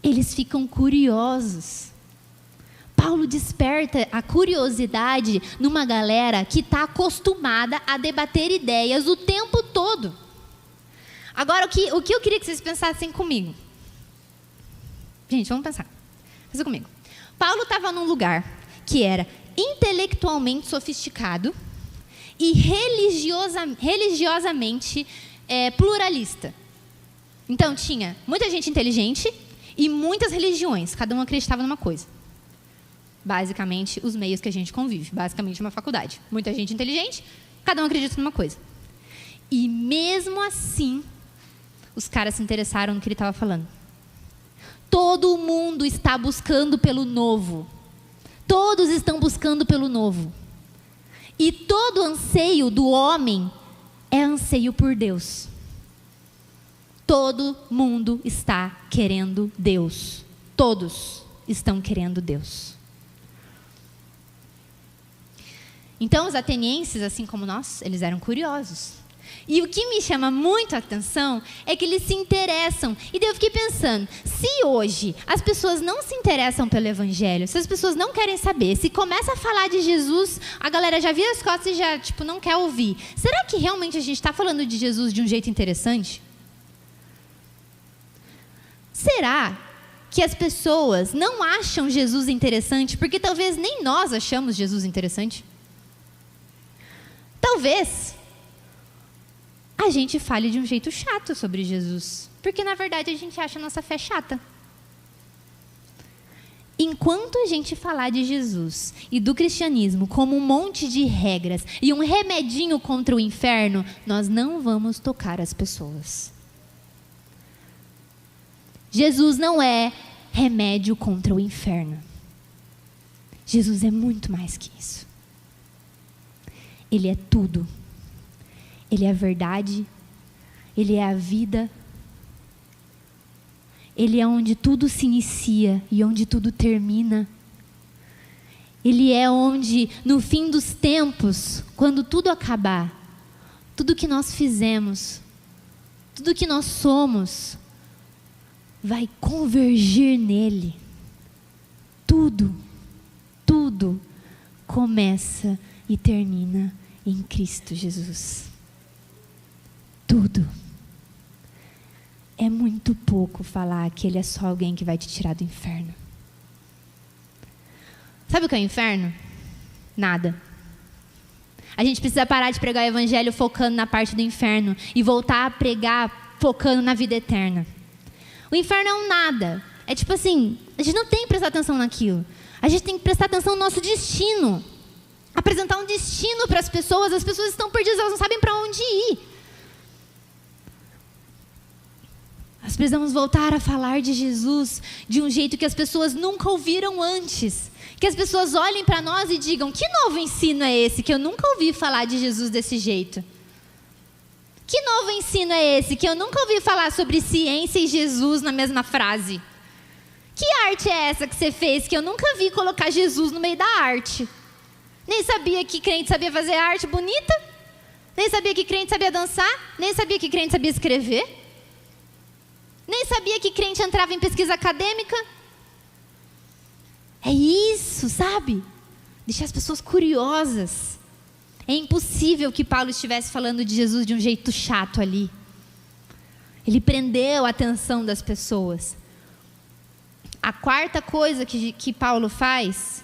Eles ficam curiosos. Paulo desperta a curiosidade numa galera que está acostumada a debater ideias o tempo todo. Agora, o que eu queria que vocês pensassem comigo? Gente, vamos pensar. Pensa comigo. Paulo estava num lugar que era intelectualmente sofisticado e religiosamente pluralista. Então, tinha muita gente inteligente e muitas religiões. Cada um acreditava numa coisa. Basicamente, os meios que a gente convive. Basicamente, uma faculdade. Muita gente inteligente, cada um acredita numa coisa. E mesmo assim, os caras se interessaram no que ele estava falando. Todo mundo está buscando pelo novo. Todos estão buscando pelo novo. E todo anseio do homem é anseio por Deus. Todo mundo está querendo Deus. Todos estão querendo Deus. Então, os atenienses, assim como nós, eles eram curiosos. E o que me chama muito a atenção é que eles se interessam. E daí eu fiquei pensando, se hoje as pessoas não se interessam pelo evangelho, se as pessoas não querem saber, se começa a falar de Jesus, a galera já vira as costas e já não quer ouvir. Será que realmente a gente está falando de Jesus de um jeito interessante? Será que as pessoas não acham Jesus interessante porque talvez nem nós achamos Jesus interessante? Talvez a gente fale de um jeito chato sobre Jesus, porque na verdade a gente acha a nossa fé chata. Enquanto a gente falar de Jesus e do cristianismo como um monte de regras e um remedinho contra o inferno, nós não vamos tocar as pessoas. Jesus não é remédio contra o inferno. Jesus é muito mais que isso. Ele é tudo. Ele é a verdade, Ele é a vida, Ele é onde tudo se inicia e onde tudo termina. Ele é onde, no fim dos tempos, quando tudo acabar, tudo que nós fizemos, tudo que nós somos, vai convergir nele. Tudo começa e termina em Cristo Jesus. Tudo. É muito pouco falar que Ele é só alguém que vai te tirar do inferno. Sabe o que é o inferno? Nada. A gente precisa parar de pregar o evangelho focando na parte do inferno e voltar a pregar focando na vida eterna. O inferno é um nada. É tipo assim, a gente não tem que prestar atenção naquilo. A gente tem que prestar atenção no nosso destino. Apresentar um destino para as pessoas estão perdidas, elas não sabem para onde ir. Nós precisamos voltar a falar de Jesus de um jeito que as pessoas nunca ouviram antes. Que as pessoas olhem para nós e digam, que novo ensino é esse? Que eu nunca ouvi falar de Jesus desse jeito. Que novo ensino é esse? Que eu nunca ouvi falar sobre ciência e Jesus na mesma frase. Que arte é essa que você fez? Que eu nunca vi colocar Jesus no meio da arte. Nem sabia que crente sabia fazer arte bonita. Nem sabia que crente sabia dançar. Nem sabia que crente sabia escrever. Nem sabia que crente entrava em pesquisa acadêmica. É isso, sabe? Deixar as pessoas curiosas. É impossível que Paulo estivesse falando de Jesus de um jeito chato ali. Ele prendeu a atenção das pessoas. A quarta coisa que Paulo faz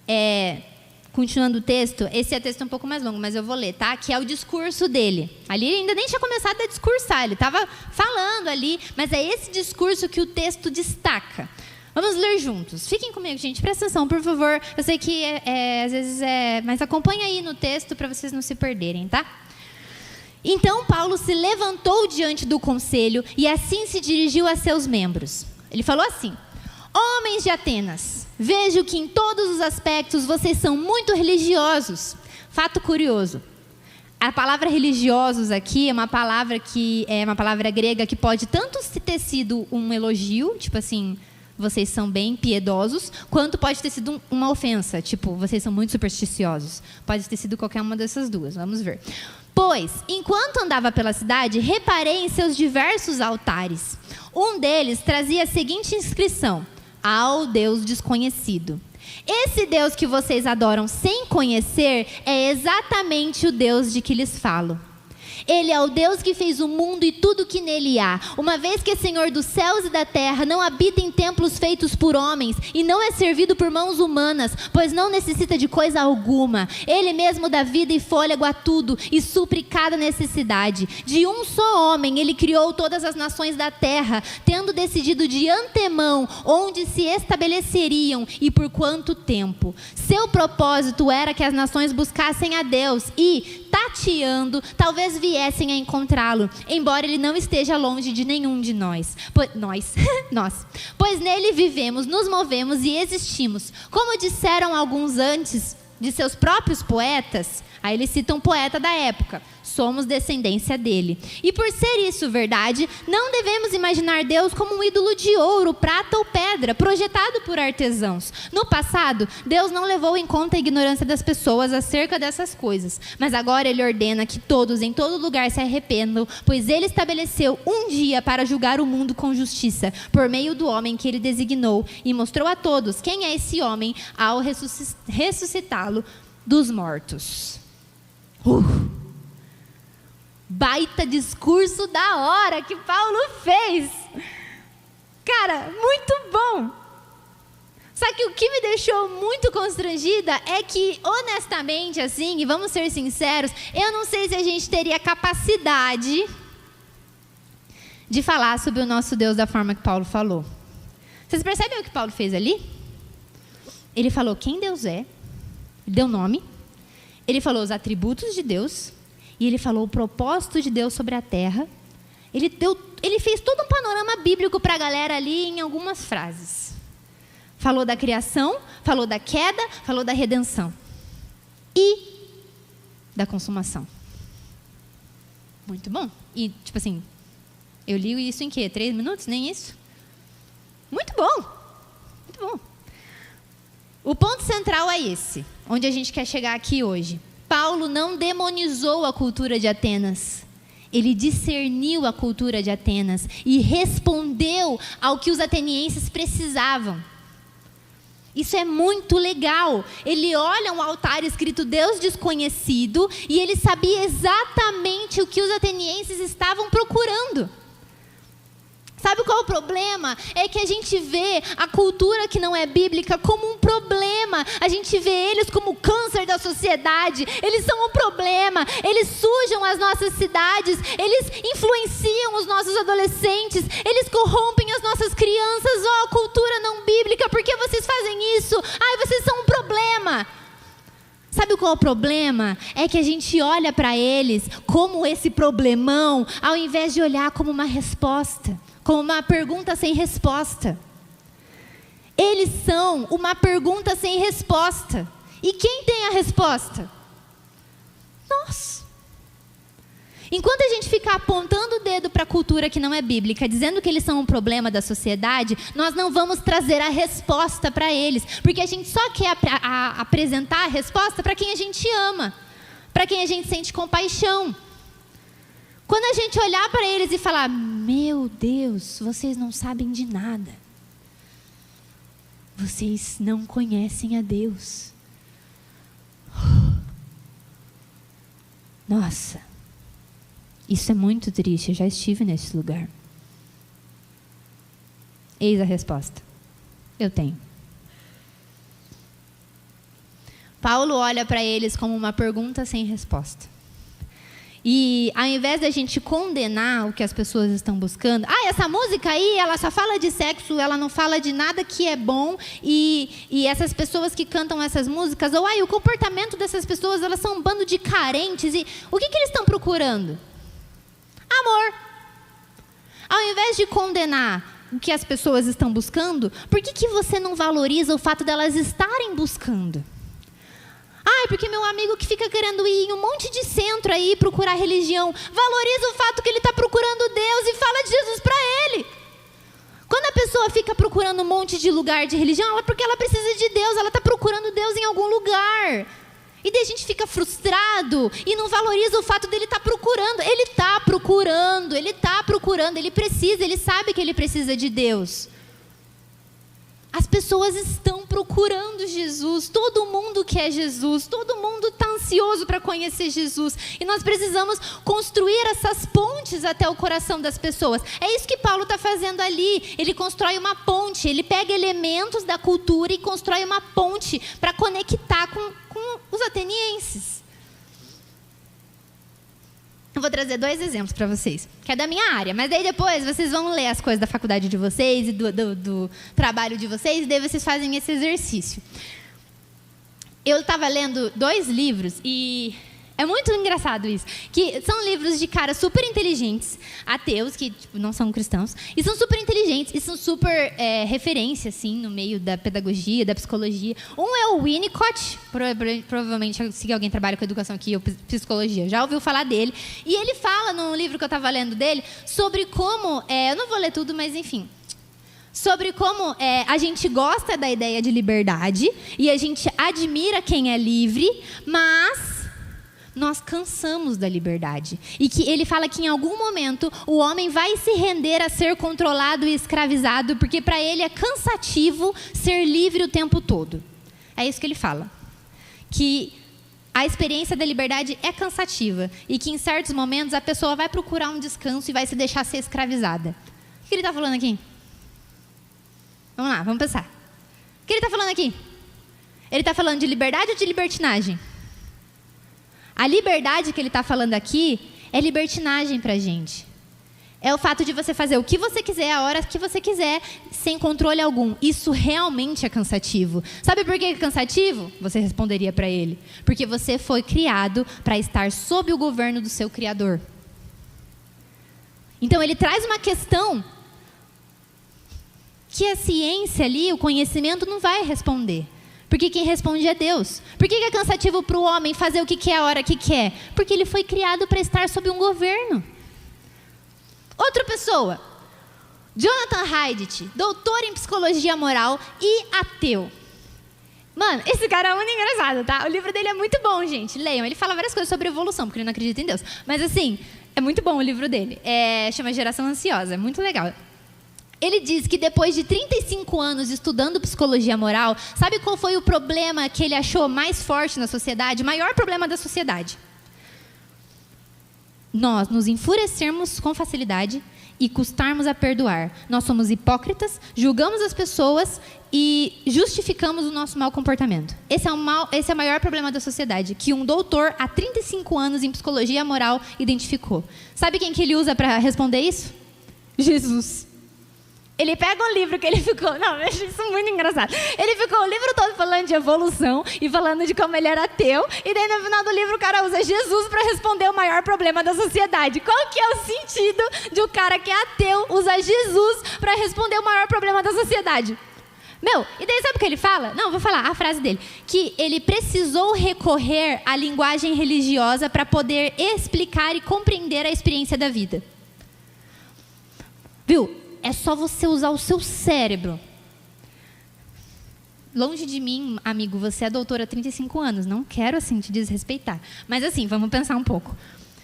é, continuando o texto, esse é texto um pouco mais longo, mas eu vou ler, tá? Que é o discurso dele. Ali ele ainda nem tinha começado a discursar, ele estava falando ali, mas é esse discurso que o texto destaca. Vamos ler juntos. Fiquem comigo, gente. Presta atenção, por favor. Eu sei que às vezes mas acompanha aí no texto para vocês não se perderem, tá? Então Paulo se levantou diante do conselho e assim se dirigiu a seus membros. Ele falou assim: homens de Atenas, vejo que em todos os aspectos vocês são muito religiosos. Fato curioso. A palavra religiosos aqui é uma palavra grega que pode tanto ter sido um elogio, tipo assim, vocês são bem piedosos, quanto pode ter sido uma ofensa, tipo, vocês são muito supersticiosos. Pode ter sido qualquer uma dessas duas, vamos ver. Pois, enquanto andava pela cidade, reparei em seus diversos altares. Um deles trazia a seguinte inscrição: ao Deus desconhecido. Esse Deus que vocês adoram sem conhecer é exatamente o Deus de que lhes falo. Ele é o Deus que fez o mundo e tudo que nele há. Uma vez que é Senhor dos céus e da terra, não habita em templos feitos por homens e não é servido por mãos humanas, pois não necessita de coisa alguma. Ele mesmo dá vida e fôlego a tudo e supre cada necessidade. De um só homem, ele criou todas as nações da terra, tendo decidido de antemão onde se estabeleceriam e por quanto tempo. Seu propósito era que as nações buscassem a Deus e, tateando, talvez viessem a encontrá-lo, embora ele não esteja longe de nenhum de nós. Pois nele vivemos, nos movemos e existimos. Como disseram alguns antes de seus próprios poetas, aí ele cita um poeta da época: somos descendência dele. E por ser isso verdade, não devemos imaginar Deus como um ídolo de ouro, prata ou pedra, projetado por artesãos. No passado, Deus não levou em conta a ignorância das pessoas acerca dessas coisas. Mas agora ele ordena que todos, em todo lugar, se arrependam, pois ele estabeleceu um dia para julgar o mundo com justiça, por meio do homem que ele designou, e mostrou a todos quem é esse homem ao ressuscitá-lo dos mortos. Baita discurso da hora que Paulo fez. Cara, muito bom. Só que o que me deixou muito constrangida é que, honestamente, assim, e vamos ser sinceros, eu não sei se a gente teria capacidade de falar sobre o nosso Deus da forma que Paulo falou. Vocês percebem o que Paulo fez ali? Ele falou quem Deus é, deu nome, ele falou os atributos de Deus, e ele falou o propósito de Deus sobre a terra. Ele fez todo um panorama bíblico para a galera ali em algumas frases. Falou da criação, falou da queda, falou da redenção. E da consumação. Muito bom. E, tipo assim, eu li isso em quê? 3 minutos? Nem isso? Muito bom. Muito bom. O ponto central é esse, onde a gente quer chegar aqui hoje. Paulo não demonizou a cultura de Atenas. Ele discerniu a cultura de Atenas e respondeu ao que os atenienses precisavam. Isso é muito legal. Ele olha um altar escrito Deus desconhecido e ele sabia exatamente o que os atenienses estavam procurando. Sabe qual é o problema? É que a gente vê a cultura que não é bíblica como um problema. A gente vê eles como o câncer da sociedade. Eles são um problema. Eles sujam as nossas cidades. Eles influenciam os nossos adolescentes. Eles corrompem as nossas crianças. Oh, cultura não bíblica, por que vocês fazem isso? Ai, vocês são um problema. Sabe qual é o problema? É que a gente olha para eles como esse problemão, ao invés de olhar como uma resposta. Como uma pergunta sem resposta. Eles são uma pergunta sem resposta. E quem tem a resposta? Nós. Enquanto a gente ficar apontando o dedo para a cultura que não é bíblica, dizendo que eles são um problema da sociedade, nós não vamos trazer a resposta para eles. Porque a gente só quer apresentar a resposta para quem a gente ama. Para quem a gente sente compaixão. Quando a gente olhar para eles e falar, meu Deus, vocês não sabem de nada. Vocês não conhecem a Deus. Nossa, isso é muito triste, eu já estive nesse lugar. Eis a resposta. Eu tenho. Paulo olha para eles como uma pergunta sem resposta. E ao invés da gente condenar o que as pessoas estão buscando, essa música aí, ela só fala de sexo, ela não fala de nada que é bom, e essas pessoas que cantam essas músicas, ou o comportamento dessas pessoas, elas são um bando de carentes, e o que eles estão procurando? Amor. Ao invés de condenar o que as pessoas estão buscando, por que você não valoriza o fato delas estarem buscando? Porque meu amigo que fica querendo ir em um monte de centro aí procurar religião, valoriza o fato que ele está procurando Deus e fala de Jesus para ele. Quando a pessoa fica procurando um monte de lugar de religião, porque ela precisa de Deus, ela está procurando Deus em algum lugar. E daí a gente fica frustrado e não valoriza o fato dele estar procurando. Ele está procurando, ele precisa, ele sabe que ele precisa de Deus. As pessoas estão procurando Jesus, todo mundo quer Jesus, todo mundo está ansioso para conhecer Jesus. E nós precisamos construir essas pontes até o coração das pessoas. É isso que Paulo está fazendo ali. Ele constrói uma ponte, ele pega elementos da cultura e constrói uma ponte para conectar com os atenienses. Eu vou trazer 2 exemplos para vocês, que é da minha área, mas daí depois vocês vão ler as coisas da faculdade de vocês e do trabalho de vocês, e daí vocês fazem esse exercício. Eu estava lendo 2 livros e é muito engraçado isso, que são livros de caras super inteligentes, ateus, que não são cristãos, e são super inteligentes, e são super referência, assim, no meio da pedagogia, da psicologia. Um é o Winnicott, provavelmente, se alguém trabalha com educação aqui, ou psicologia, já ouviu falar dele, e ele fala, num livro que eu estava lendo dele, sobre como, eu não vou ler tudo, mas enfim, sobre como a gente gosta da ideia de liberdade, e a gente admira quem é livre, mas nós cansamos da liberdade. E que ele fala que em algum momento o homem vai se render a ser controlado e escravizado, porque para ele é cansativo ser livre o tempo todo. É isso que ele fala. Que a experiência da liberdade é cansativa e que em certos momentos a pessoa vai procurar um descanso e vai se deixar ser escravizada. O que ele está falando aqui? Vamos lá, vamos pensar. O que ele está falando aqui? Ele está falando de liberdade ou de libertinagem? A liberdade que ele está falando aqui é libertinagem para a gente. É o fato de você fazer o que você quiser, a hora que você quiser, sem controle algum. Isso realmente é cansativo. Sabe por que é cansativo? Você responderia para ele. Porque você foi criado para estar sob o governo do seu Criador. Então ele traz uma questão que a ciência ali, o conhecimento não vai responder. Porque quem responde é Deus. Por que é cansativo para o homem fazer o que quer a hora que quer? Porque ele foi criado para estar sob um governo. Outra pessoa, Jonathan Haidt, doutor em psicologia moral e ateu. Mano, esse cara é muito engraçado, tá? O livro dele é muito bom, gente. Leiam. Ele fala várias coisas sobre evolução, porque ele não acredita em Deus. Mas, assim, é muito bom o livro dele. Chama Geração Ansiosa. É muito legal. Ele diz que depois de 35 anos estudando psicologia moral, sabe qual foi o problema que ele achou mais forte na sociedade? O maior problema da sociedade. Nós nos enfurecermos com facilidade e custarmos a perdoar. Nós somos hipócritas, julgamos as pessoas e justificamos o nosso mau comportamento. Esse é o maior problema da sociedade, que um doutor há 35 anos em psicologia moral identificou. Sabe quem que ele usa para responder isso? Jesus. Ele pega um livro que ele ficou... Não, eu acho isso muito engraçado. Ele ficou o livro todo falando de evolução e falando de como ele era ateu. E daí, no final do livro, o cara usa Jesus para responder o maior problema da sociedade. Qual que é o sentido de um cara que é ateu usar Jesus para responder o maior problema da sociedade? Meu, e daí sabe o que ele fala? Não, vou falar a frase dele. Que ele precisou recorrer à linguagem religiosa para poder explicar e compreender a experiência da vida. Viu? É só você usar o seu cérebro. Longe de mim, amigo, você é doutora há 35 anos. Não quero, assim, te desrespeitar. Mas, assim, vamos pensar um pouco.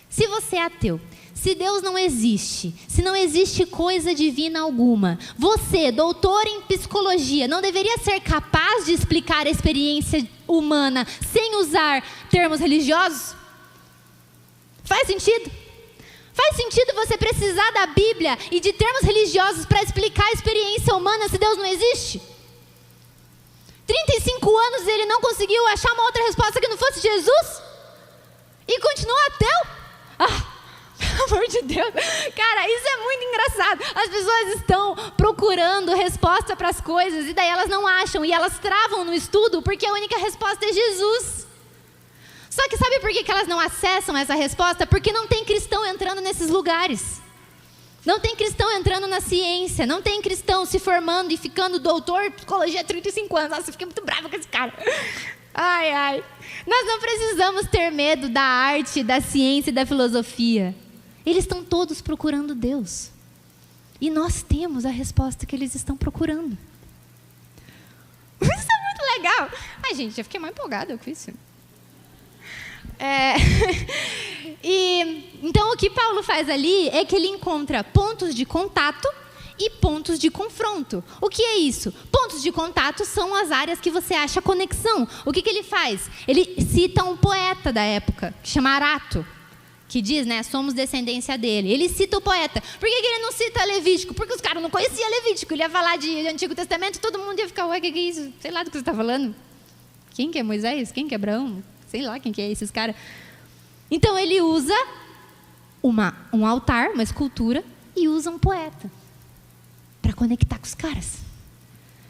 Se você é ateu, se Deus não existe, se não existe coisa divina alguma, você, doutor em psicologia, não deveria ser capaz de explicar a experiência humana sem usar termos religiosos? Faz sentido? Faz sentido você precisar da Bíblia e de termos religiosos para explicar a experiência humana se Deus não existe? 35 anos e ele não conseguiu achar uma outra resposta que não fosse Jesus? E continua ateu? Pelo amor de Deus. Cara, isso é muito engraçado. As pessoas estão procurando resposta para as coisas e daí elas não acham. E elas travam no estudo porque a única resposta é Jesus. Só que sabe por que elas não acessam essa resposta? Porque não tem cristão entrando nesses lugares. Não tem cristão entrando na ciência. Não tem cristão se formando e ficando doutor em psicologia há 35 anos. Nossa, eu fiquei muito brava com esse cara. Ai, ai. Nós não precisamos ter medo da arte, da ciência e da filosofia. Eles estão todos procurando Deus. E nós temos a resposta que eles estão procurando. Isso é muito legal. Ai, gente, eu fiquei mais empolgada com isso. Então, o que Paulo faz ali é que ele encontra pontos de contato e pontos de confronto. O que é isso? Pontos de contato são as áreas que você acha conexão. O que ele faz? Ele cita um poeta da época, que chama Arato, que diz, né, somos descendência dele. Ele cita o poeta. Por que ele não cita Levítico? Porque os caras não conheciam Levítico. Ele ia falar de Antigo Testamento, todo mundo ia ficar, ué, o que é isso? Sei lá do que você está falando. Quem que é Moisés? Quem que é Abraão? Sei lá quem que é esses caras. Então, ele usa um altar, uma escultura, e usa um poeta para conectar com os caras.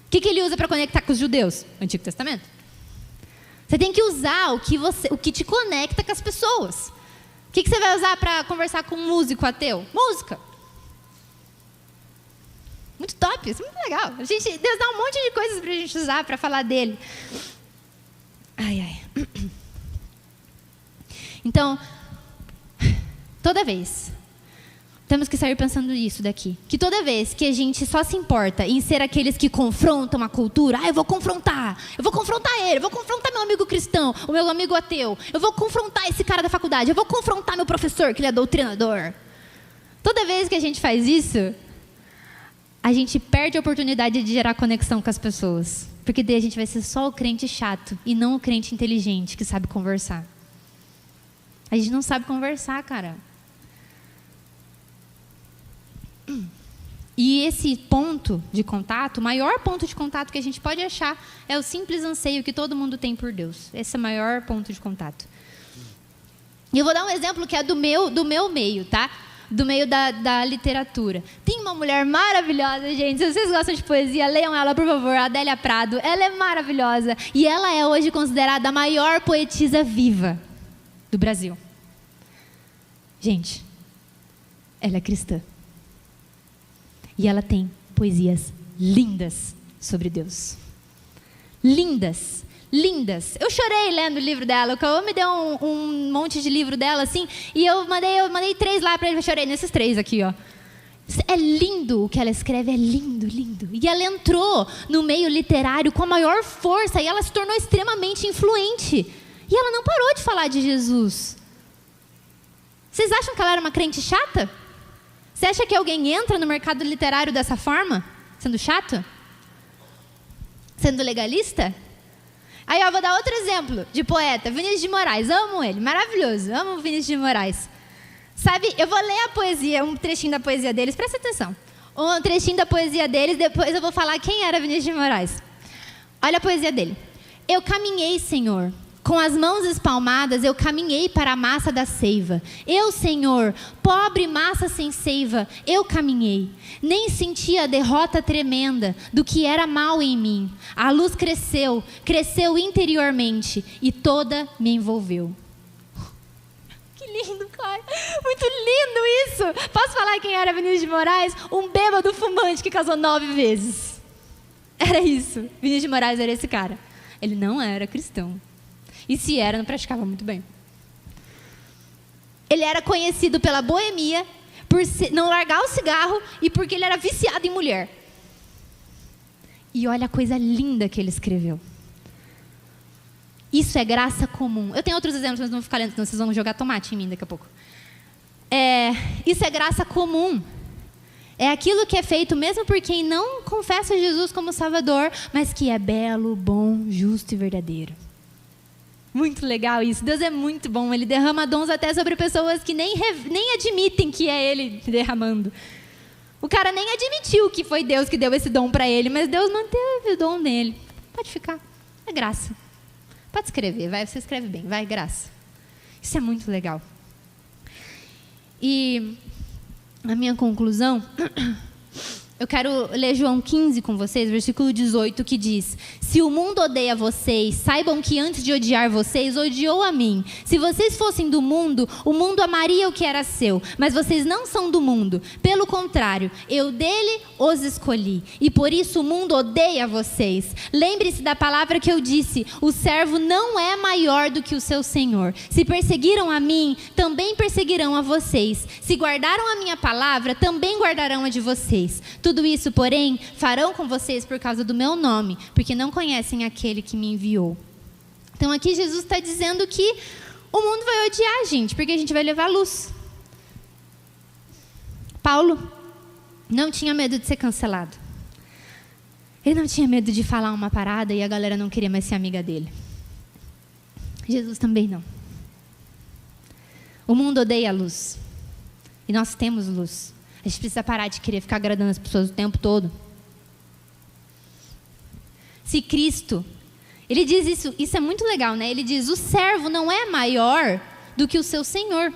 O que ele usa para conectar com os judeus? O Antigo Testamento. Você tem que usar o que te conecta com as pessoas. O que você vai usar para conversar com um músico ateu? Música. Muito top, isso é muito legal. Deus dá um monte de coisas para a gente usar para falar dele. Ai, ai. Então, toda vez, temos que sair pensando isso daqui. Que toda vez que a gente só se importa em ser aqueles que confrontam a cultura, eu vou confrontar ele, eu vou confrontar meu amigo cristão, o meu amigo ateu, eu vou confrontar esse cara da faculdade, eu vou confrontar meu professor, que ele é doutrinador. Toda vez que a gente faz isso, a gente perde a oportunidade de gerar conexão com as pessoas. Porque daí a gente vai ser só o crente chato e não o crente inteligente que sabe conversar. A gente não sabe conversar, cara. E esse ponto de contato, o maior ponto de contato que a gente pode achar é o simples anseio que todo mundo tem por Deus. Esse é o maior ponto de contato. E eu vou dar um exemplo que é do meu meio, tá? Do meio da literatura. Tem uma mulher maravilhosa, gente. Se vocês gostam de poesia, leiam ela, por favor. Adélia Prado. Ela é maravilhosa. E ela é hoje considerada a maior poetisa viva do Brasil. Gente, ela é cristã. E ela tem poesias lindas sobre Deus. Lindas, lindas. Eu chorei lendo o livro dela. O Cauã me deu um monte de livro dela, assim, e eu mandei 3 lá para ele. Eu chorei nesses 3 aqui, ó. É lindo o que ela escreve, é lindo, lindo. E ela entrou no meio literário com a maior força e ela se tornou extremamente influente. E ela não parou de falar de Jesus. Vocês acham que ela era uma crente chata? Você acha que alguém entra no mercado literário dessa forma? Sendo chato? Sendo legalista? Aí eu vou dar outro exemplo de poeta, Vinícius de Moraes. Amo ele, maravilhoso, amo o Vinícius de Moraes. Sabe, eu vou ler a poesia, um trechinho da poesia deles, presta atenção. Um trechinho da poesia deles, depois eu vou falar quem era Vinícius de Moraes. Olha a poesia dele. Eu caminhei, Senhor, com as mãos espalmadas, eu caminhei para a massa da seiva. Eu, Senhor, pobre massa sem seiva, eu caminhei. Nem senti a derrota tremenda do que era mal em mim. A luz cresceu, cresceu interiormente e toda me envolveu. Lindo, cara. Muito lindo isso. Posso falar quem era Vinícius de Moraes? Um bêbado fumante que casou 9 vezes. Era isso. Vinícius de Moraes era esse cara. Ele não era cristão. E se era, não praticava muito bem. Ele era conhecido pela boemia, por não largar o cigarro e porque ele era viciado em mulher. E olha a coisa linda que ele escreveu. Isso é graça comum. Eu tenho outros exemplos, mas não vou ficar lendo, senão vocês vão jogar tomate em mim daqui a pouco. Isso é graça comum. É aquilo que é feito mesmo por quem não confessa Jesus como Salvador, mas que é belo, bom, justo e verdadeiro. Muito legal isso. Deus é muito bom. Ele derrama dons até sobre pessoas que nem admitem que é Ele derramando. O cara nem admitiu que foi Deus que deu esse dom para ele, mas Deus manteve o dom nele. Pode ficar. É graça. Pode escrever, vai, você escreve bem, vai, graça. Isso é muito legal. E a minha conclusão, eu quero ler João 15 com vocês, versículo 18, que diz: se o mundo odeia vocês, saibam que antes de odiar vocês, odiou a mim. Se vocês fossem do mundo, o mundo amaria o que era seu. Mas vocês não são do mundo. Pelo contrário, eu dele os escolhi. E por isso o mundo odeia vocês. Lembre-se da palavra que eu disse: o servo não é maior do que o seu senhor. Se perseguiram a mim, também perseguirão a vocês. Se guardaram a minha palavra, também guardarão a de vocês. Tudo isso, porém, farão com vocês por causa do meu nome, porque não conhecem aquele que me enviou. Então aqui Jesus está dizendo que o mundo vai odiar a gente, porque a gente vai levar luz. Paulo não tinha medo de ser cancelado. Ele não tinha medo de falar uma parada e a galera não queria mais ser amiga dele. Jesus também não. O mundo odeia a luz. E nós temos luz. A gente precisa parar de querer ficar agradando as pessoas o tempo todo. Se Cristo, ele diz isso é muito legal, né? Ele diz: o servo não é maior do que o seu Senhor.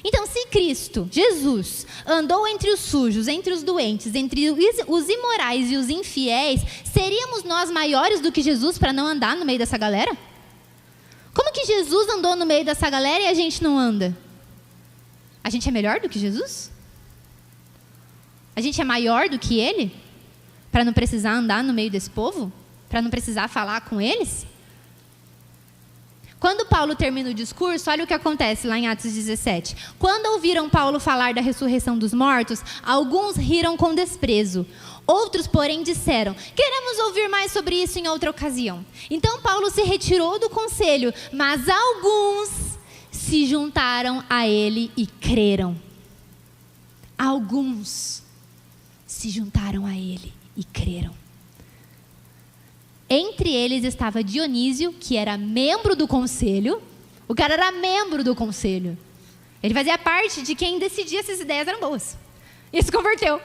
Então, se Cristo, Jesus, andou entre os sujos, entre os doentes, entre os imorais e os infiéis, seríamos nós maiores do que Jesus para não andar no meio dessa galera? Como que Jesus andou no meio dessa galera e a gente não anda? A gente é melhor do que Jesus? A gente é maior do que ele? Para não precisar andar no meio desse povo? Para não precisar falar com eles? Quando Paulo termina o discurso, olha o que acontece lá em Atos 17. Quando ouviram Paulo falar da ressurreição dos mortos, alguns riram com desprezo. Outros, porém, disseram: queremos ouvir mais sobre isso em outra ocasião. Então Paulo se retirou do conselho, mas alguns se juntaram a ele e creram. Alguns se juntaram a ele e creram. Entre eles estava Dionísio, que era membro do conselho. O cara era membro do conselho. Ele fazia parte de quem decidia se as ideias eram boas. E se converteu.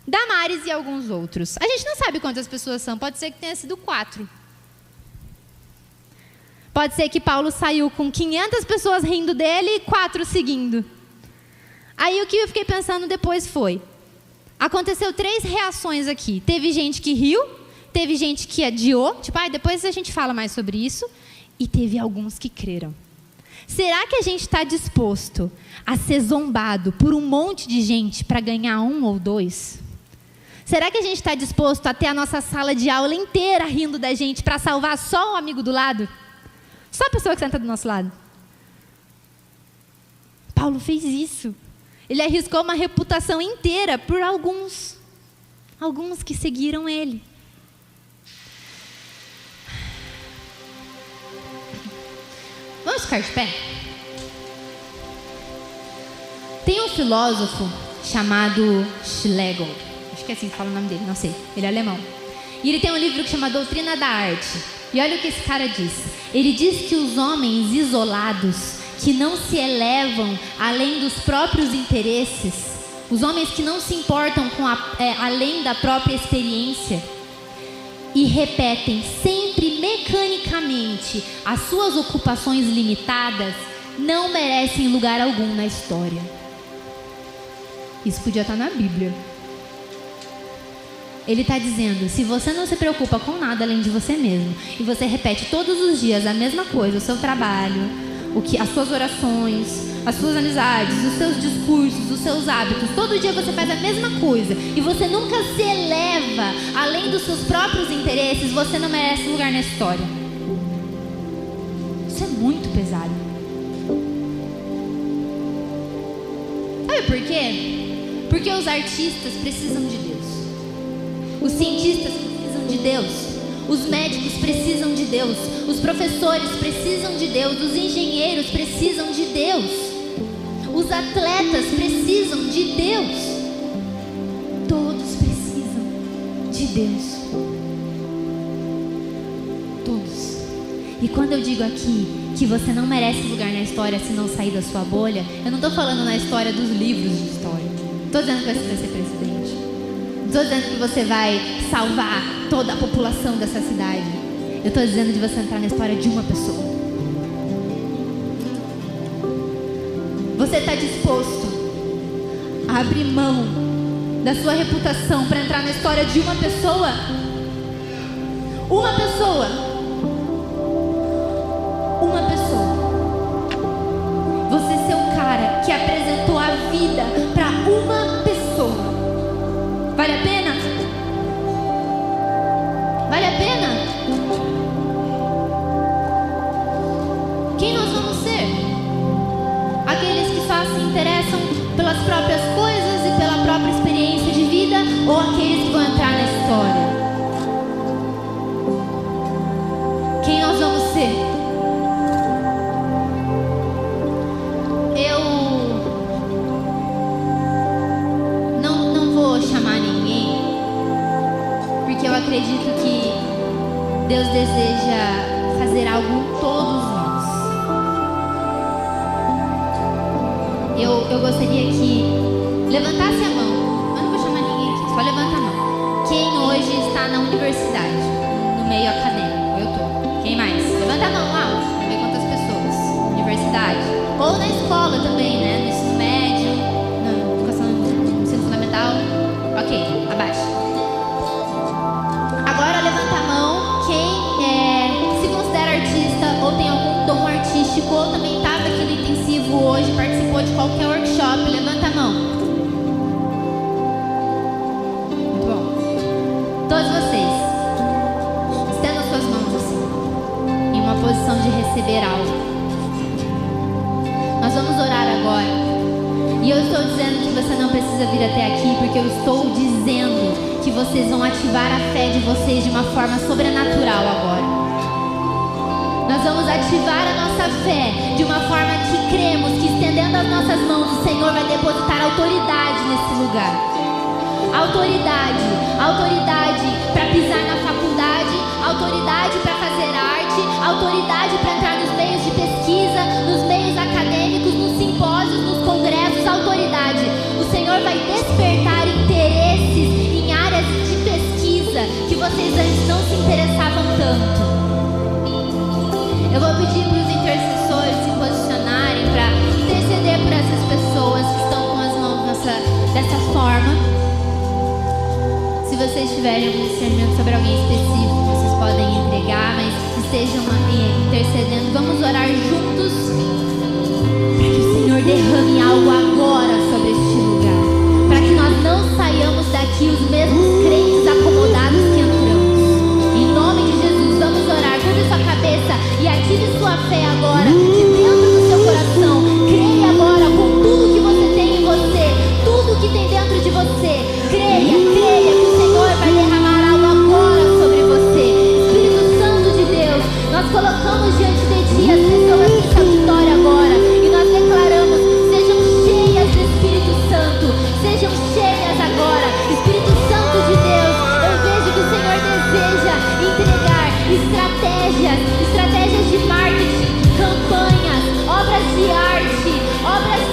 Damares e alguns outros. A gente não sabe quantas pessoas são. Pode ser que tenha sido 4. Pode ser que Paulo saiu com 500 pessoas rindo dele e 4 seguindo. Aí o que eu fiquei pensando depois foi: aconteceu 3 reações aqui. Teve gente que riu, teve gente que adiou, tipo, depois a gente fala mais sobre isso, e teve alguns que creram. Será que a gente está disposto a ser zombado por um monte de gente para ganhar 1 ou 2? Será que a gente está disposto a ter a nossa sala de aula inteira rindo da gente para salvar só o amigo do lado? Só a pessoa que senta do nosso lado? Paulo fez isso. Ele arriscou uma reputação inteira por alguns que seguiram ele. Vamos ficar de pé? Tem um filósofo chamado Schlegel. Acho que é assim que fala o nome dele, não sei. Ele é alemão. E ele tem um livro que chama Doutrina da Arte. E olha o que esse cara diz. Ele diz que os homens isolados, que não se elevam além dos próprios interesses, os homens que não se importam com além da própria experiência e repetem sempre mecanicamente as suas ocupações limitadas, não merecem lugar algum na história. Isso podia estar na Bíblia. Ele está dizendo, se você não se preocupa com nada além de você mesmo, e você repete todos os dias a mesma coisa, o seu trabalho, as suas orações, as suas amizades, os seus discursos, os seus hábitos, todo dia você faz a mesma coisa, e você nunca se eleva além dos seus próprios interesses, você não merece lugar na história. Isso é muito pesado. Sabe por quê? Porque os artistas precisam de Deus. Os cientistas precisam de Deus. Os médicos precisam de Deus. Os professores precisam de Deus. Os engenheiros precisam de Deus. Os atletas precisam de Deus. Todos precisam de Deus. Todos. E quando eu digo aqui que você não merece lugar na história se não sair da sua bolha, eu não estou falando na história dos livros de história. Estou dizendo que você vai ser presidente. Estou dizendo que você vai salvar toda a população dessa cidade. Eu estou dizendo de você entrar na história de uma pessoa. Você está disposto a abrir mão da sua reputação para entrar na história de uma pessoa? Uma pessoa. Uma pessoa. Você ser um cara que apresentou a vida para uma pessoa. Vale a pena? Vale a pena? Quem nós vamos ser? Aqueles que só se interessam pelas próprias coisas e pela própria experiência de vida, ou aqueles que vão entrar na história? Quem nós vamos ser? Eu acredito que Deus deseja fazer algo em todos nós. Eu gostaria que levantasse a mão. Eu não vou chamar ninguém aqui, só levanta a mão. Quem hoje está na universidade, no meio acadêmico? Eu tô. Quem mais? Levanta a mão alto, vamos ver quantas pessoas. Universidade. Ou na escola também, né? No ensino médio, na educação, no ensino fundamental. Ok, abaixa. Agora levanta a mão quem se considera artista ou tem algum dom artístico ou também estava aqui no intensivo hoje, participou de qualquer workshop. Levanta a mão. Muito bom. Todos vocês, estendam suas mãos assim, em uma posição de receber algo. Nós vamos orar agora. E eu estou dizendo que você não precisa vir até aqui, porque eu estou dizendo que vocês vão ativar a fé de vocês de uma forma sobrenatural agora. Nós vamos ativar a nossa fé de uma forma que cremos que estendendo as nossas mãos o Senhor vai depositar autoridade nesse lugar. Autoridade para pisar na faculdade, autoridade para fazer arte, autoridade para entrar nos meios de pesquisa, nos meios acadêmicos, nos simpósios, nos congressos, autoridade. O Senhor vai despertar interesses em áreas de pesquisa que vocês antes não se interessavam tanto. Eu vou pedir para os intercessores se posicionarem para interceder por essas pessoas que estão com as mãos dessa forma. Se vocês tiverem algum discernimento sobre alguém específico, vocês podem entregar, mas estejam intercedendo. Vamos orar obras de arte, obras